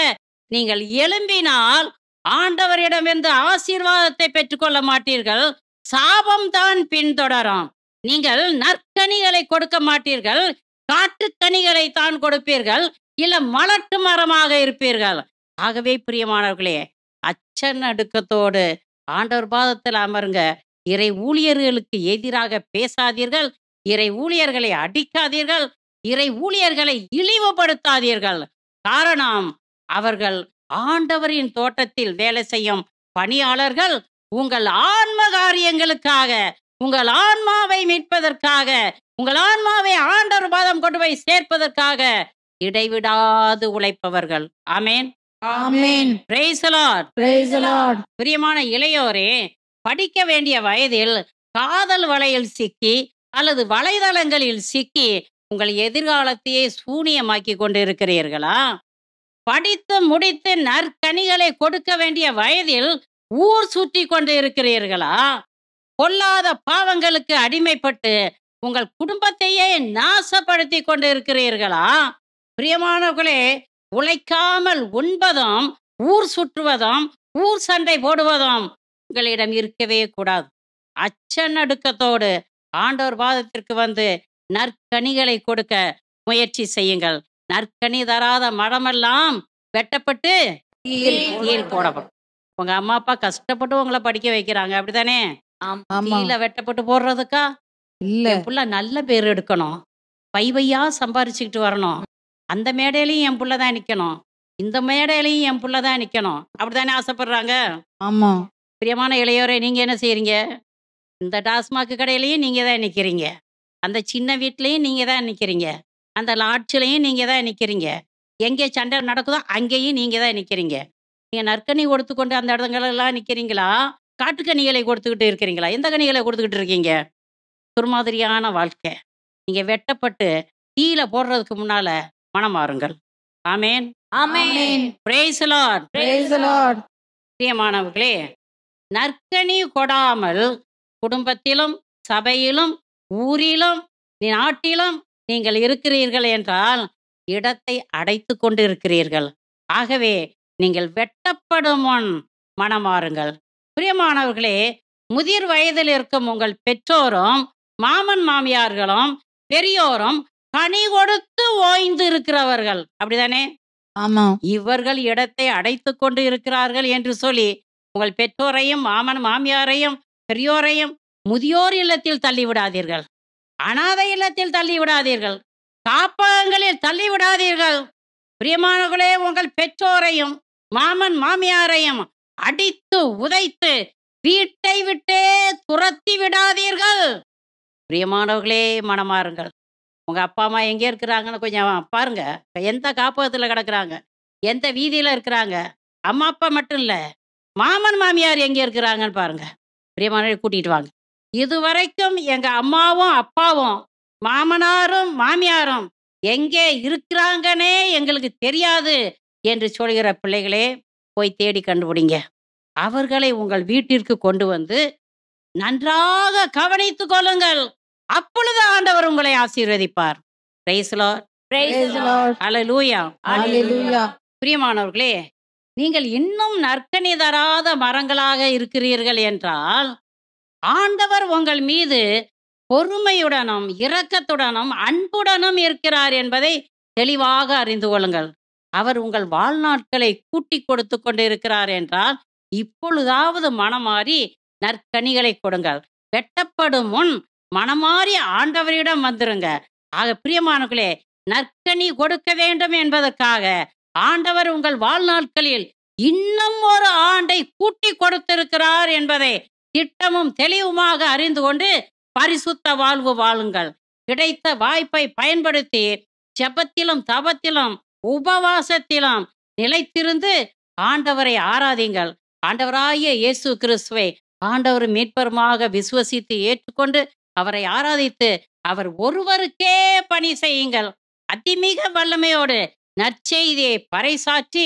[SPEAKER 1] நீங்கள் எழும்பினால் ஆண்டவரிடமிருந்து ஆசீர்வாதத்தை பெற்றுக்கொள்ள மாட்டீர்கள், சாபம்தான் பின்தொடரும். நீங்கள் நற்கனிகளை கொடுக்க மாட்டீர்கள், காட்டுக்கனிகளை தான் கொடுப்பீர்கள், இல்ல மலட்டு மரமாக இருப்பீர்கள். ஆகவே பிரியமானவர்களே, அச்சநடுக்கத்தோடு ஆண்டவர் பாதத்தில் அமருங்க. இறை ஊழியர்களுக்கு எதிராக பேசாதீர்கள், இறை ஊழியர்களை அடிக்காதீர்கள், இறை ஊழியர்களை இழிவுபடுத்தாதீர்கள். காரணம், அவர்கள் ஆண்டவரின் தோட்டத்தில் வேலை செய்யும் பணியாளர்கள். உங்கள் ஆன்ம காரியங்களுக்காக, உங்கள் ஆன்மாவை மீட்பதற்காக, உங்கள் ஆன்மாவை ஆண்டவர் பாதம் கொண்டு போய் சேர்ப்பதற்காக இடைவிடாது உழைப்பவர்கள். ஆமென்.
[SPEAKER 3] ஆமென்.
[SPEAKER 1] Praise the Lord.
[SPEAKER 3] Praise the Lord.
[SPEAKER 1] பிரியமான இளையோரே, படிக்க வேண்டிய வயதில் காதல் வலையில் சிக்கி அல்லது வலைதளங்களில் சிக்கி உங்கள் எதிர்காலத்தையே சூனியமாக்கி கொண்டிருக்கிறீர்களா? படித்து முடித்து நற்கனிகளை கொடுக்க வேண்டிய வயதில் ஊர் சுற்றி கொண்டு இருக்கிறீர்களா? பொல்லாத பாவங்களுக்கு அடிமைப்பட்டு உங்கள் குடும்பத்தையே நாசப்படுத்தி கொண்டு இருக்கிறீர்களா? பிரியமானவர்களே, உழைக்காமல் உண்பதும் ஊர் சுற்றுவதும் ஊர் சண்டை போடுவதும் உங்களிடம் இருக்கவே கூடாது. அச்சநடுக்கத்தோடு ஆண்டவர் பாதத்திற்கு வந்து நற்கனிகளை கொடுக்க முயற்சி செய்யுங்கள். நற்கனி தராத மரமெல்லாம் வெட்டப்பட்டு தீயில் போடப்படும். உங்க அம்மா அப்பா கஷ்டப்பட்டு உங்களை படிக்க வைக்கிறாங்க, அப்படித்தானே?
[SPEAKER 3] ஆமா.
[SPEAKER 1] தீயில வெட்டப்பட்டு போடுறதுக்கா?
[SPEAKER 3] இல்ல.
[SPEAKER 1] என் புள்ள நல்ல பேர் எடுக்கணும், பையா சம்பாரிச்சுக்கிட்டு வரணும், அந்த மேடையிலையும் என் புள்ள தான் நிக்கணும், இந்த மேடையிலையும் என் புள்ள தான் நிக்கணும், அப்படித்தானே ஆசைப்படுறாங்க?
[SPEAKER 3] ஆமா.
[SPEAKER 1] பிரியமான இளையோரே, நீங்க என்ன செய்றீங்க? இந்த டாஸ்மாக் கடையிலையும் நீங்க தான் நிக்கிறீங்க, அந்த சின்ன வீட்லயும் நீங்க தான் நிக்கிறீங்க, அந்த லாட்சிலையும் நீங்க தான் நிக்கிறீங்க, எங்கே சண்டை நடக்குதோ அங்கேயும் நீங்க தான் நிக்கிறீங்க. நீங்க நற்கனி கொடுத்து கொண்டு அந்த இடங்களெல்லாம் நிக்கிறீங்களா? காட்டுக்கனிகளை கொடுத்துக்கிட்டு இருக்கிறீங்களா? எந்த கனிகளை கொடுத்துக்கிட்டு இருக்கீங்க? துர்மாதிரியான வாழ்க்கை. நீங்க வெட்டப்பட்டு தீயில போடுறதுக்கு முன்னால மனம் மாறுங்கள். ஆமென்.
[SPEAKER 3] ஆமென்.
[SPEAKER 1] Praise the Lord.
[SPEAKER 3] Praise the Lord.
[SPEAKER 1] பிரியமானவர்களே, நற்கனி கொடாமல் குடும்பத்திலும் சபையிலும் ஊரிலும் நாட்டிலும் நீங்கள் இருக்கிறீர்கள் என்றால் இடத்தை அடைத்து கொண்டு இருக்கிறீர்கள். ஆகவே நீங்கள் வெட்டப்படும் முன் மனமாறுங்கள். பிரியமானவர்களே, முதிர் வயதில் இருக்கும் உங்கள் பெற்றோரும் மாமன் மாமியார்களும் பெரியோரும் கனி கொடுத்து ஓய்ந்து இருக்கிறவர்கள், அப்படிதானே?
[SPEAKER 3] ஆமா.
[SPEAKER 1] இவர்கள் இடத்தை அடைத்து கொண்டு இருக்கிறார்கள் என்று சொல்லி உங்கள் பெற்றோரையும் மாமன் மாமியாரையும் பெரியோரையும் முதியோர் இல்லத்தில் தள்ளிவிடாதீர்கள், அனாதை இல்லத்தில் தள்ளிவிடாதீர்கள், காப்பகங்களில் தள்ளிவிடாதீர்கள். பிரியமானவர்களே, உங்கள் பெற்றோரையும் மாமன் மாமியாரையும் அடித்து உதைத்து வீட்டை விட்டே துரத்தி விடாதீர்கள். பிரியமானவர்களே, மனமாறுங்கள். உங்க அப்பா அம்மா எங்கே இருக்கிறாங்கன்னு கொஞ்சம் பாருங்க. எந்த காப்பகத்தில் கிடக்குறாங்க, எந்த வீதியில இருக்கிறாங்க. அம்மா அப்பா மட்டும் இல்லை, மாமன் மாமியார் எங்கே இருக்கிறாங்கன்னு பாருங்க. பிரியமானவரை கூட்டிட்டு வாங்க. இதுவரைக்கும் எங்க அம்மாவும் அப்பாவும் மாமனாரும் மாமியாரும் எங்கே இருக்கிறாங்கன்னே எங்களுக்கு தெரியாது என்று சொல்கிற பிள்ளைகளே, போய் தேடி கண்டுபிடிங்க. அவர்களை உங்கள் வீட்டிற்கு கொண்டு வந்து நன்றாக கவனித்துக் கொள்ளுங்கள். அப்பொழுது ஆண்டவர் உங்களை ஆசீர்வதிப்பார். Praise the Lord.
[SPEAKER 3] Praise the Lord.
[SPEAKER 1] Hallelujah.
[SPEAKER 3] Hallelujah.
[SPEAKER 1] பிரியமானவர்களே, நீங்கள் இன்னும் நற்கனி தராத மரங்களாக இருக்கிறீர்கள் என்றால் ஆண்டவர் உங்கள் மீது பொறுமையுடனும் இரக்கத்துடனும் அன்புடனும் இருக்கிறார் என்பதை தெளிவாக அறிந்து கொள்ளுங்கள். அவர் உங்கள் வாழ்நாட்களை கூட்டி கொடுத்து கொண்டு இருக்கிறார் என்றால் இப்பொழுதாவது மனமாறி நற்கனிகளை கொடுங்கள். வெட்டப்படும் முன் மனமாறி ஆண்டவரிடம் வந்துருங்க. ஆக பிரியமானவர்களே, நற்கனி கொடுக்க வேண்டும் என்பதற்காக ஆண்டவர் உங்கள் வாழ்நாட்களில் இன்னும் ஒரு ஆண்டை கூட்டி கொடுத்திருக்கிறார் என்பதை திட்டமும் தெளிவுமாக அறிந்து கொண்டு பரிசுத்த வாழ்வு வாழுங்கள். கிடைத்த வாய்ப்பை பயன்படுத்தி ஜெபத்திலும் தபத்திலும் உபவாசத்திலும் நிலைத்திருந்து ஆண்டவரை ஆராதிங்கள். ஆண்டவராகிய இயேசு கிறிஸ்துவை ஆண்டவர் மீட்பருமாக விசுவசித்து ஏற்றுக்கொண்டு அவரை ஆராதித்து அவர் ஒருவருக்கே பணி செய்யுங்கள். அதிமிக வல்லமையோடு நற்செய்தியை பறைசாற்றி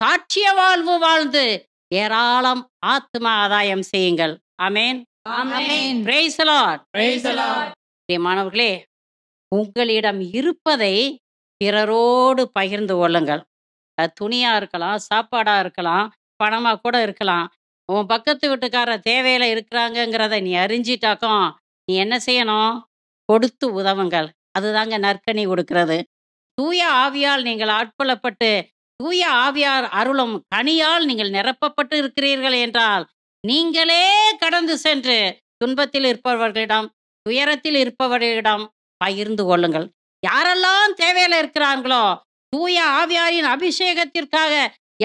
[SPEAKER 1] சாட்சிய வாழ்வு வாழ்ந்து ஏராளம் ஆத்ம ஆதாயம் செய்யுங்கள். ஆமென்.
[SPEAKER 3] Amen.
[SPEAKER 1] Praise the Lord.
[SPEAKER 4] Praise the Lord.
[SPEAKER 1] பிரியமானவர்களே, உங்களிடம் இருப்பதை பிறரோடு பகிர்ந்து கொள்ளுங்கள். அது துணியா இருக்கலாம், சாப்பாடா இருக்கலாம், பணமா கூட இருக்கலாம். உன் பக்கத்து வீட்டுக்காரர் தேவையில இருக்கிறாங்கங்கிறத நீ அறிஞ்சிட்டாக்கும் நீ என்ன செய்யணும்? கொடுத்து உதவுங்கள். அதுதாங்க நற்கனி கொடுக்கிறது. தூய ஆவியால் நீங்கள் ஆட்கொள்ளப்பட்டு தூய ஆவியார் அருளும் கனியால் நீங்கள் நிரப்பப்பட்டு இருக்கிறீர்கள் என்றால் நீங்களே கடந்து சென்று துன்பத்தில் இருப்பவர்களிடம் துயரத்தில் இருப்பவர்களிடம் பகிர்ந்து கொள்ளுங்கள். யாரெல்லாம் தேவையில இருக்கிறார்களோ, தூய ஆவியாரின் அபிஷேகத்திற்காக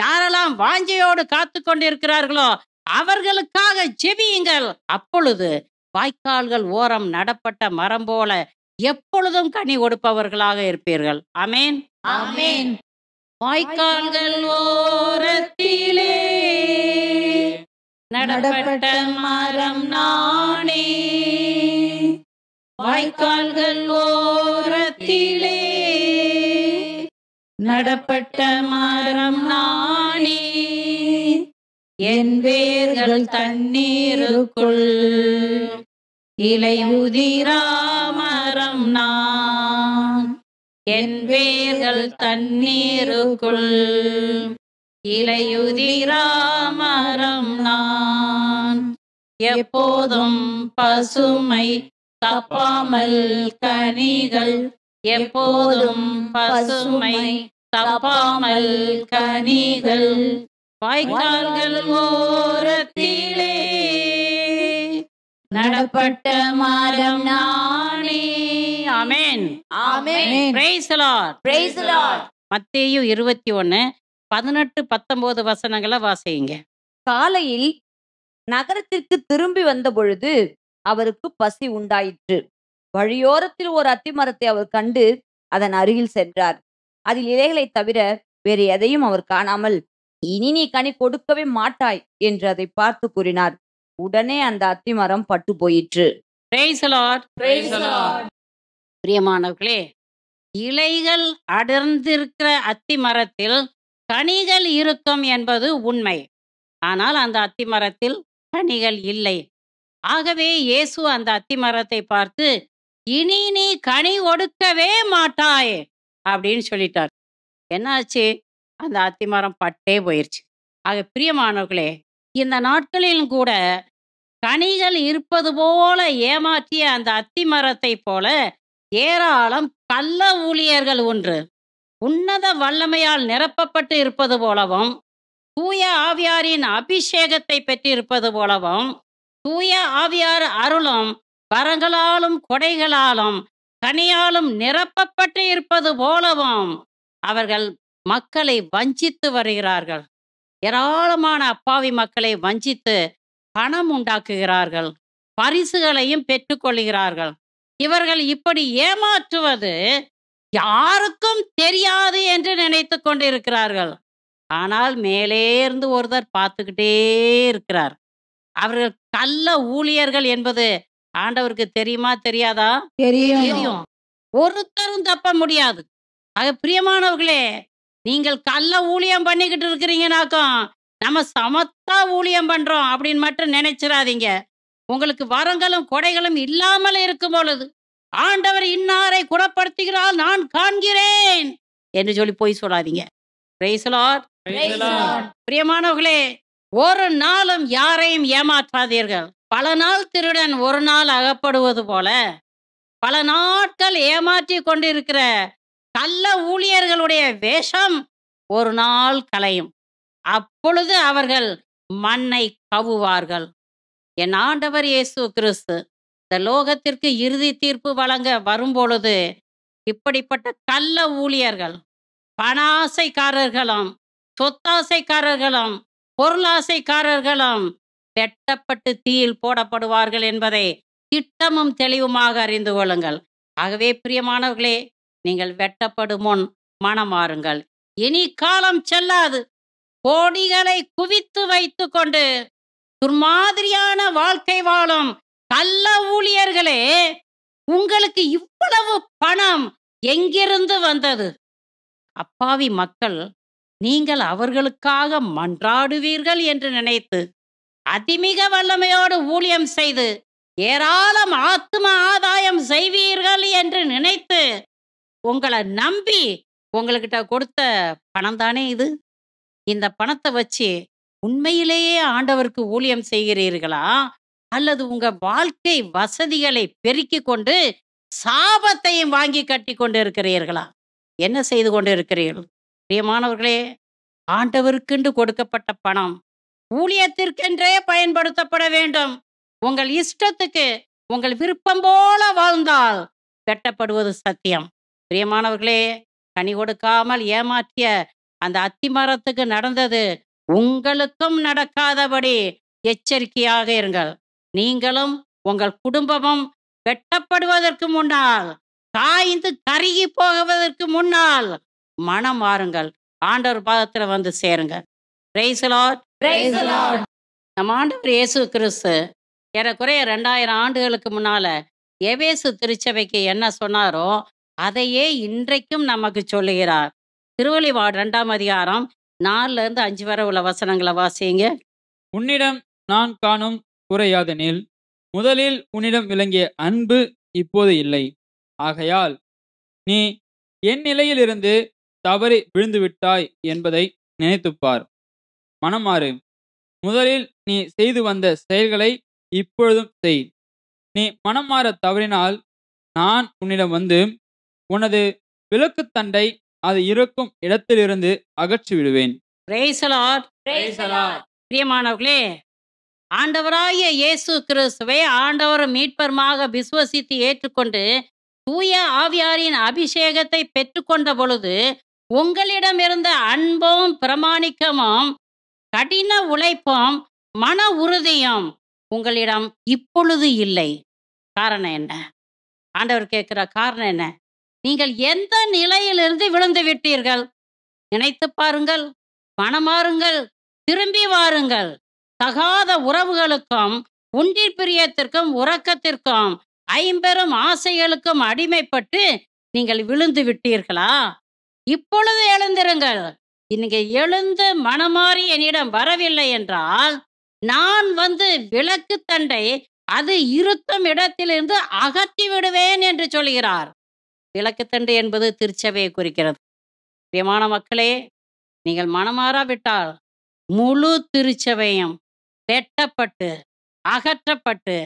[SPEAKER 1] யாரெல்லாம் வாஞ்சையோடு காத்து கொண்டிருக்கிறார்களோ அவர்களுக்காக ஜெபியுங்கள். அப்பொழுது வாய்க்கால்கள் ஓரம் நடப்பட்ட மரம் போல எப்பொழுதும் கனி கொடுப்பவர்களாக இருப்பீர்கள். ஆமென்.
[SPEAKER 3] Amen.
[SPEAKER 1] வாய்க்கால்கள் ஓரத்திலே நடப்பட்ட மரம் நானே, வாய்க்கால்கள் ஓரத்திலே நடப்பட்ட மரம் நானே, என் வேர்கள் தண்ணீருக்குள் இலை உதிரா மரம் நான், என் வேர்கள் தண்ணீருக்குள் இலையுதிரா மரம் நான், எப்போதும் பசுமை தப்பாமல் கனிகள், எப்போதும் பசுமை தப்பாமல் கனிகள், வாய்க்கால்கள் ஓரத்திலே நடப்பட்ட மரம் நானே. ஆமென்.
[SPEAKER 3] Amen.
[SPEAKER 1] Praise the Lord.
[SPEAKER 3] Praise the Lord.
[SPEAKER 1] மத்தேயு 21:18-19 வசனங்களை வாசியுங்க.
[SPEAKER 6] காலையில் நகரத்திற்கு திரும்பி வந்த பொழுது அவருக்கு பசி உண்டாயிற்று. வழியோரத்தில் ஒரு அத்திமரத்தை அவர் கண்டு அதன் அருகில் சென்றார். அதில் இலைகளை தவிர வேறு எதையும் அவர் காணாமல், இனி நீ கனி கொடுக்கவே மாட்டாய் என்று அதை பார்த்து கூறினார். உடனே அந்த அத்திமரம் பட்டு போயிற்று.
[SPEAKER 1] Praise the Lord.
[SPEAKER 4] Praise the Lord.
[SPEAKER 1] பிரியமானவர்களே, இலைகள் அடர்ந்திருக்கிற அத்தி மரத்தில் கனிகள் இருக்கும் என்பது உண்மை. ஆனால் அந்த அத்தி மரத்தில் கனிகள் இல்லை. ஆகவே இயேசு அந்த அத்தி மரத்தை பார்த்து இனி நீ கனி கொடுக்கவே மாட்டாய் அப்படின்னு சொல்லிட்டார். என்னாச்சு? அந்த அத்திமரம் பட்டே போயிருச்சு. ஆக பிரியமானவர்களே, இந்த நாட்களிலும் கூட கனிகள் இருப்பது போல ஏமாற்றிய அந்த அத்திமரத்தை போல ஏராளம் கள்ள ஊழியர்கள் ஒன்று உன்னத வல்லமையால் நிரப்பப்பட்டு இருப்பது போலவும், தூய ஆவியாரின் அபிஷேகத்தை பெற்றிருப்பது போலவும், தூய ஆவியார் அருளும் வரங்களாலும் கொடைகளாலும் கனியாலும் நிரப்பப்பட்டு இருப்பது போலவும் அவர்கள் மக்களை வஞ்சித்து வருகிறார்கள். ஏராளமான அப்பாவி மக்களை வஞ்சித்து பணம் உண்டாக்குகிறார்கள், பரிசுகளையும் பெற்றுக்கொள்கிறார்கள். இவர்கள் இப்படி ஏமாற்றுவது யாருக்கும் தெரியாது என்று நினைத்து கொண்டிருக்கிறார்கள். ஆனால் மேலே இருந்து ஒருத்தர் பார்த்துக்கிட்டே இருக்கிறார். அவர்கள் கள்ள ஊழியர்கள் என்பது ஆண்டவருக்கு தெரியுமா தெரியாதா? தெரியும். ஒருத்தரும் தப்ப முடியாது. ஆக பிரியமானவர்களே, நீங்கள் கள்ள ஊழியம் பண்ணிக்கிட்டு இருக்கிறீங்கனாக்கும் நம்ம சமத்தா ஊழியம் பண்றோம் அப்படின்னு மட்டும் நினைச்சிடாதீங்க. உங்களுக்கு வரங்களும் கொடைகளும் இல்லாமல் இருக்கும் பொழுது ஆண்டவர் இன்னாரை குணப்படுத்துகிறார் நான் காண்கிறேன் என்று சொல்லி போய் சொல்லாதீங்க. Praise the Lord.
[SPEAKER 4] Praise the Lord.
[SPEAKER 1] பிரியமானவர்களே, ஒரு நாளும் யாரையும் ஏமாற்றாதீர்கள். பல நாள் திருடன் ஒரு நாள் அகப்படுவது போல பல நாட்கள் ஏமாற்றி கொண்டிருக்கிற கள்ள ஊழியர்களுடைய வேஷம் ஒரு நாள் கலையும். அப்பொழுது அவர்கள் மண்ணை கவுவார்கள். என் ஆண்டவர் இயேசு கிறிஸ்து இந்த லோகத்திற்கு இறுதி தீர்ப்பு வழங்க வரும்பொழுது இப்படிப்பட்ட கள்ள ஊழியர்கள், பண ஆசைக்காரர்களும் சொத்தாசைக்காரர்களும் பொருளாசைக்காரர்களும் வெட்டப்பட்டு தீயில் போடப்படுவார்கள் என்பதை திட்டமும் தெளிவுமாக அறிந்து கொள்ளுங்கள். ஆகவே பிரியமானவர்களே, நீங்கள் வெட்டப்படும் முன் மனமாறுங்கள். இனி காலம் செல்லாது. கோடிகளை குவித்து வைத்து கொண்டு துர்மாதிரியான வாழ்க்கை வாழும் கள்ள ஊழியர்களே, உங்களுக்கு இவ்வளவு பணம் எங்கிருந்து வந்தது? அப்பாவி மக்கள், நீங்கள் அவர்களுக்காக மன்றாடுவீர்கள் என்று நினைத்து அதிமிக வல்லமையோடு ஊழியம் செய்து ஏராளம் ஆத்ம ஆதாயம் செய்வீர்கள் என்று நினைத்து உங்களை நம்பி உங்கள்கிட்ட கொடுத்த பணம் தானே இது. இந்த பணத்தை வச்சு உண்மையிலேயே ஆண்டவருக்கு ஊழியம் செய்கிறீர்களா, அல்லது உங்க வாழ்க்கை வசதிகளை பெருக்கி கொண்டு சாபத்தையும் வாங்கி கட்டி கொண்டு இருக்கிறீர்களா? என்ன செய்து கொண்டு இருக்கிறீர்கள்? பிரியமானவர்களே, ஆண்டவருக்கென்று கொடுக்கப்பட்ட பணம் ஊழியத்திற்கென்றே பயன்படுத்தப்பட வேண்டும். உங்கள் இஷ்டத்துக்கு உங்கள் விருப்பம் போல வாழ்ந்தால் வெட்டப்படுவது சத்தியம். பிரியமானவர்களே, கனி கொடுக்காமல் ஏமாற்றிய அந்த அத்திமரத்துக்கு நடந்தது உங்களுக்கும் நடக்காதபடி எச்சரிக்கையாக இருங்கள். நீங்களும் உங்கள் குடும்பமும் வெட்டப்படுவதற்கு முன்னால், காய்ந்து கருகி போவதற்கு முன்னால் மனம் மாறுங்கள். ஆண்டவர் பாதத்துல வந்து சேருங்க. Praise the Lord.
[SPEAKER 3] Praise the Lord.
[SPEAKER 1] நம்ம ஆண்டவர் இயேசு கிறிஸ்து ஏறக்குறைய 2000 ஆண்டுகளுக்கு முன்னால எபேசு திருச்சபைக்கு என்ன சொன்னாரோ அதையே இன்றைக்கும் நமக்கு சொல்லுகிறார். திருவெளிப்பாடு 2ஆம் அதிகாரம் 4 இருந்து 5 வரை உள்ள வசனங்களை வாசிங்க.
[SPEAKER 4] உன்னிடம் நான் காணும் குறையாதெனில் முதலில் உன்னிடம் விளங்கிய அன்பு இப்போது இல்லை. ஆகையால் நீ என் நிலையிலிருந்து தவறி விழுந்துவிட்டாய் என்பதை நினைத்துப்பார். மனமாறு. முதலில் நீ செய்து வந்த செயல்களை இப்பொழுதும் செய். நீ மனமாற தவறினால் நான் உன்னிடம் வந்து உனது விளக்குத்தண்டை அது இருக்கும் இடத்திலிருந்து அகற்றி விடுவேன்.
[SPEAKER 1] Praise the Lord.
[SPEAKER 3] Praise the Lord.
[SPEAKER 1] பிரியமானவர்களே, ஆண்டவராகிய இயேசு கிறிஸ்துவை ஆண்டவர் மீட்பருமாக விசுவசித்து ஏற்றுக்கொண்டு தூய ஆவியாரின் அபிஷேகத்தை பெற்றுக்கொண்ட பொழுது உங்களிடம் இருந்த அன்பும் பிரமாணிக்கமும் கடின உழைப்பும் மன உறுதியும் உங்களிடம் இப்பொழுது இல்லை. காரணம் என்ன? ஆண்டவர் கேட்கிற காரணம் என்ன? நீங்கள் எந்த நிலையிலிருந்து விழுந்து விட்டீர்கள்? நினைத்து பாருங்கள், மனமாறுங்கள், திரும்பி வாருங்கள். தகாத உறவுகளுக்கும் உண்டில் பிரியத்திற்கும் உறக்கத்திற்கும் ஐம்பெரும் ஆசைகளுக்கும் அடிமைப்பட்டு நீங்கள் விழுந்து விட்டீர்களா? இப்பொழுது எழுந்திருங்கள். நீங்க எழுந்து மனமாறி என்னிடம் வரவில்லை என்றால் நான் வந்து விளக்கு தண்டை அது இருக்கும் இடத்திலிருந்து அகற்றி விடுவேன் என்று சொல்கிறார். விளக்குத்தண்டு என்பது திருச்சபையை குறிக்கிறது. பிரியமான மக்களே, நீங்கள் மனமாறாவிட்டால் முழு திருச்சபையும் வெட்டப்பட்டு அகற்றப்பட்டு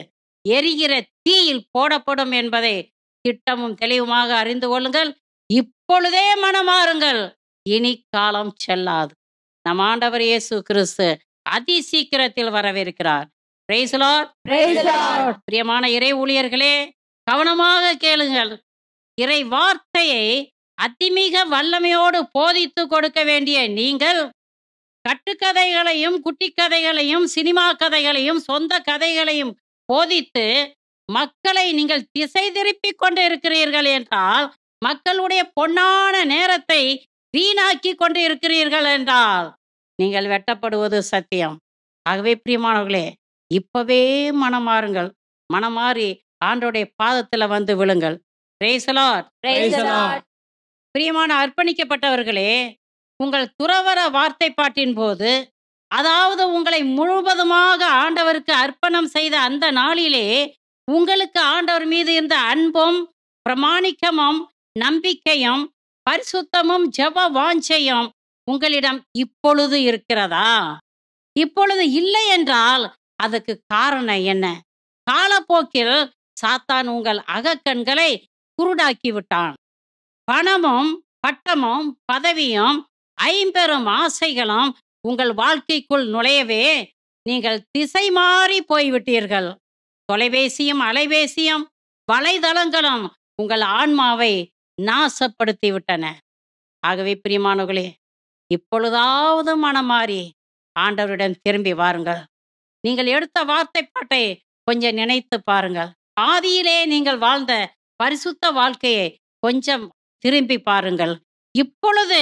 [SPEAKER 1] எரிகிற தீயில் போடப்படும் என்பதை திட்டமும் தெளிவுமாக அறிந்து கொள்ளுங்கள். இப்பொழுதே மனமாறுங்கள், இனி காலம் செல்லாது. நம் ஆண்டவர் இயேசு கிறிஸ்து அதி சீக்கிரத்தில் வரவிருக்கிறார். Praise the Lord.
[SPEAKER 2] Praise the Lord.
[SPEAKER 1] பிரியமான இறை ஊழியர்களே, கவனமாக கேளுங்கள். இறை வார்த்தையை அதிமிக வல்லமையோடு போதித்து கொடுக்க வேண்டிய நீங்கள் கட்டுக்கதைகளையும் குட்டிக்கதைகளையும் சினிமா கதைகளையும் சொந்த கதைகளையும் போதித்து மக்களை நீங்கள் திசை திருப்பி கொண்டு இருக்கிறீர்கள் என்றால், மக்களுடைய பொன்னான நேரத்தை வீணாக்கி கொண்டு இருக்கிறீர்கள் என்றால் நீங்கள் வெட்டப்படுவது சத்தியம். ஆகவே பிரியமானவர்களே, இப்பவே மனமாறுங்கள். மனமாறி ஆண்டோடைய பாதத்துல வந்து விழுங்கள். Praise the Lord.
[SPEAKER 6] Praise the Lord.
[SPEAKER 1] பிரியமான அர்ப்பணிக்கப்பட்டவர்களே, உங்கள் துறவற வார்த்தைப்பாட்டின் போது, அதாவது உங்களை முழுவதுமாக ஆண்டவருக்கு அர்ப்பணம் செய்த அந்த நாளிலே உங்களுக்கு ஆண்டவர் மீது இருந்த அன்பும் பிரமாணிக்கமும் நம்பிக்கையும் பரிசுத்தமும் ஜெப வாஞ்சையும் உங்களிடம் இப்பொழுது இருக்கிறதா? இப்பொழுது இல்லை என்றால் அதுக்கு காரணம் என்ன? காலப்போக்கில் சாத்தான் உங்கள் அகக்கண்களை குருடாக்கி விட்டான். பணமும் பட்டமும் பதவியும் ஐம்பெரும் ஆசைகளும் உங்கள் வாழ்க்கைக்குள் நுழையவே நீங்கள் திசை மாறி போய்விட்டீர்கள். தொலைபேசியும் அலைபேசியும் வலைதளங்களும் உங்கள் ஆன்மாவை நாசப்படுத்தி விட்டன. ஆகவே பிரியமானவர்களே, இப்பொழுதாவது மனமாறி ஆண்டவரிடம் திரும்பி வாருங்கள். நீங்கள் எடுத்த வார்த்தைப்பாட்டை கொஞ்சம் நினைத்து பாருங்கள். ஆதியிலே நீங்கள் வாழ்ந்த பரிசுத்த வாழ்க்கையை கொஞ்சம் திரும்பி பாருங்கள். இப்பொழுது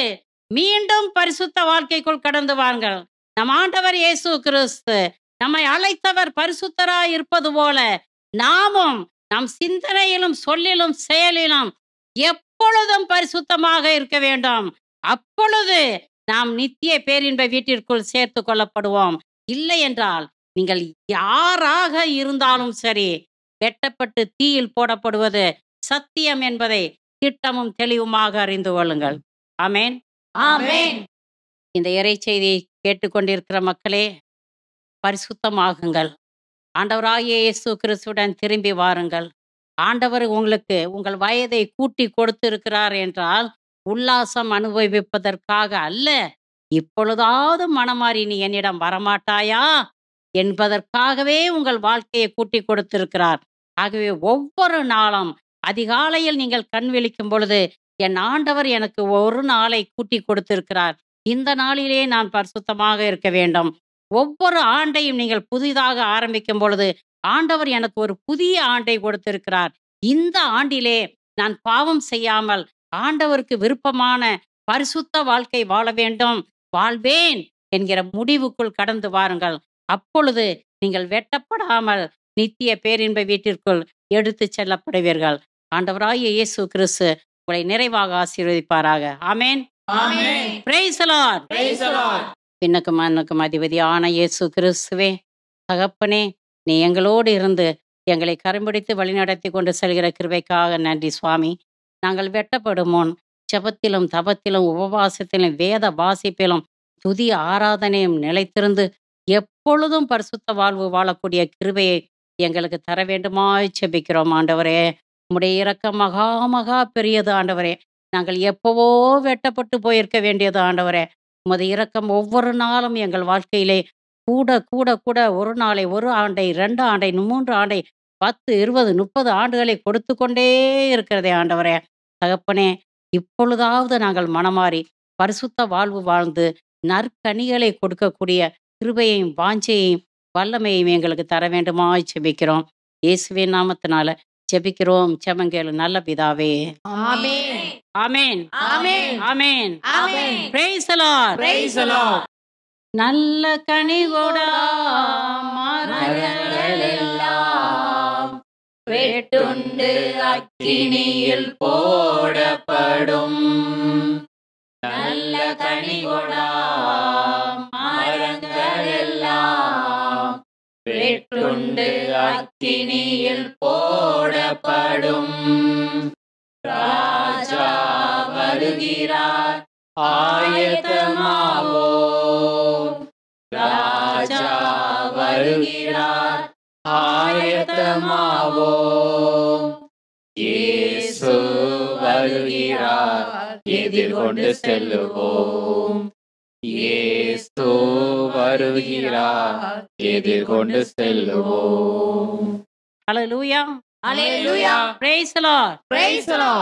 [SPEAKER 1] மீண்டும் பரிசுத்த வாழ்க்கைக்குள் கடந்து வாருங்கள். நம் ஆண்டவர் இயேசு கிறிஸ்து நம்மை அழைத்தவர் பரிசுத்தராய் இருப்பது போல நாமும் நம் சிந்தனையிலும் சொல்லிலும் செயலிலும் எப்பொழுதும் பரிசுத்தமாக இருக்க வேண்டும். அப்பொழுது நாம் நித்திய பேரின்ப வீட்டிற்குள் சேர்த்து கொள்ளப்படுவோம். இல்லை என்றால் நீங்கள் யாராக இருந்தாலும் சரி, வெட்டப்பட்டு தீயில் போடப்படுவது சத்தியம் என்பதை திட்டமும் தெளிவுமாக அறிந்து கொள்ளுங்கள். ஆமென்.
[SPEAKER 6] ஆமென்.
[SPEAKER 1] இந்த இறை செய்தியை கேட்டுக்கொண்டிருக்கிற மக்களே, பரிசுத்தமாகுங்கள். ஆண்டவராகிய இயேசு கிறிஸ்துவுடன் திரும்பி வாருங்கள். ஆண்டவர் உங்களுக்கு உங்கள் வயதை கூட்டி கொடுத்திருக்கிறார் என்றால் உல்லாசம் அனுபவிப்பதற்காக அல்ல, இப்பொழுதாவது மனமாறி நீ என்னிடம் வரமாட்டாயா என்பதற்காகவே உங்கள் வாழ்க்கையை கூட்டி கொடுத்திருக்கிறார். ஆகவே ஒவ்வொரு நாளும் அதிகாலையில் நீங்கள் கண் விழிக்கும் பொழுது, என் ஆண்டவர் எனக்கு ஒரு நாளை கூட்டி கொடுத்திருக்கிறார், இந்த நாளிலே நான் பரிசுத்தமாக இருக்க வேண்டும். ஒவ்வொரு ஆண்டையும் நீங்கள் புதிதாக ஆரம்பிக்கும் பொழுது, ஆண்டவர் எனக்கு ஒரு புதிய ஆண்டை கொடுத்திருக்கிறார், இந்த ஆண்டிலே நான் பாவம் செய்யாமல் ஆண்டவருக்கு விருப்பமான பரிசுத்த வாழ்க்கை வாழ வேண்டும், வாழ்வேன் என்கிற முடிவுக்குள் கடந்து வாருங்கள். அப்பொழுது நீங்கள் வெட்டப்படாமல் நித்திய பேரின்ப வீட்டிற்குள் எடுத்து செல்லப்படுவீர்கள். ஆண்டவராகிய இயேசு கிறிஸ்து உங்களை நிறைவாக ஆசீர்வதிப்பாராக. ஆமென்.
[SPEAKER 3] ஆமென்.
[SPEAKER 1] Praise the Lord.
[SPEAKER 3] Praise the Lord.
[SPEAKER 1] பின்னுக்கும் மண்ணுக்கும் அதிபதியான இயேசு கிறிஸ்துவே, தகப்பனே, நீ எங்களோடு இருந்து எங்களை கரம்பிடித்து வழிநடத்தி கொண்டு செல்கிற கிருபைக்காக நன்றி சுவாமி. நாங்கள் வெட்டப்படும் முன் ஜெபத்திலும் தபத்திலும் உபவாசத்திலும் வேத வாசிப்பிலும் துதி ஆராதனையும் நிலைத்திருந்து எப்பொழுதும் பரிசுத்த வாழ்வு வாழக்கூடிய கிருபையை எங்களுக்கு தர வேண்டுமாய் ஜெபிக்கிறோம். ஆண்டவரே, உம்முடைய இரக்கம் மகா மகா பெரியது ஆண்டவரே. நாங்கள் எப்பவோ வெட்டப்பட்டு போயிருக்க வேண்டியது ஆண்டவரே. உமது இரக்கம் ஒவ்வொரு நாளும் எங்கள் வாழ்க்கையிலே கூட கூட கூட ஒரு நாளை, ஒரு ஆண்டை, 2 ஆண்டை, 3 ஆண்டை, 10, 20, 30 ஆண்டுகளை கொடுத்து கொண்டே இருக்கிறதே ஆண்டவரே. தகப்பனே, இப்பொழுதாவது நாங்கள் மனமாறி பரிசுத்த வாழ்வு வாழ்ந்து நற்கனிகளை கொடுக்கக்கூடிய கிருபையையும் வாஞ்சையையும் வல்லமையையும் எங்களுக்கு தர வேண்டுமாய் ஜெபிக்கிறோம். இயேசுவின் நாமத்தினால ஜெபிக்கிறோம். ஜெபங்கேளு நல்ல பிதாவே.
[SPEAKER 6] ஆமென்.
[SPEAKER 1] ஆமென்.
[SPEAKER 6] ஆமென்.
[SPEAKER 1] ஆமென்.
[SPEAKER 6] ஆமென்.
[SPEAKER 1] Praise the Lord.
[SPEAKER 3] Praise the Lord.
[SPEAKER 1] நல்ல கனிகொடா
[SPEAKER 6] மரங்களெல்லாம் வெட்டுண்டு அக்கினியில் போடப்படும். நல்ல கனிகொடா மரங்களெல்லாம் வெட்டுண்டு அக்கினியில் போடப்படும். ராஜா வருகிறார்,
[SPEAKER 3] ஆயத்தமாவோம். ராஜா வருகிறார், ஆயத்தமாவோம். இயேசு வருகிறார், எதிர்கொண்டு செல்லுவோம். இயேசு வருகிறார், எதிர்கொண்டு செல்லுவோம்.
[SPEAKER 1] ஹalleluya.
[SPEAKER 6] Hallelujah.
[SPEAKER 1] Praise the Lord.
[SPEAKER 6] Praise the Lord.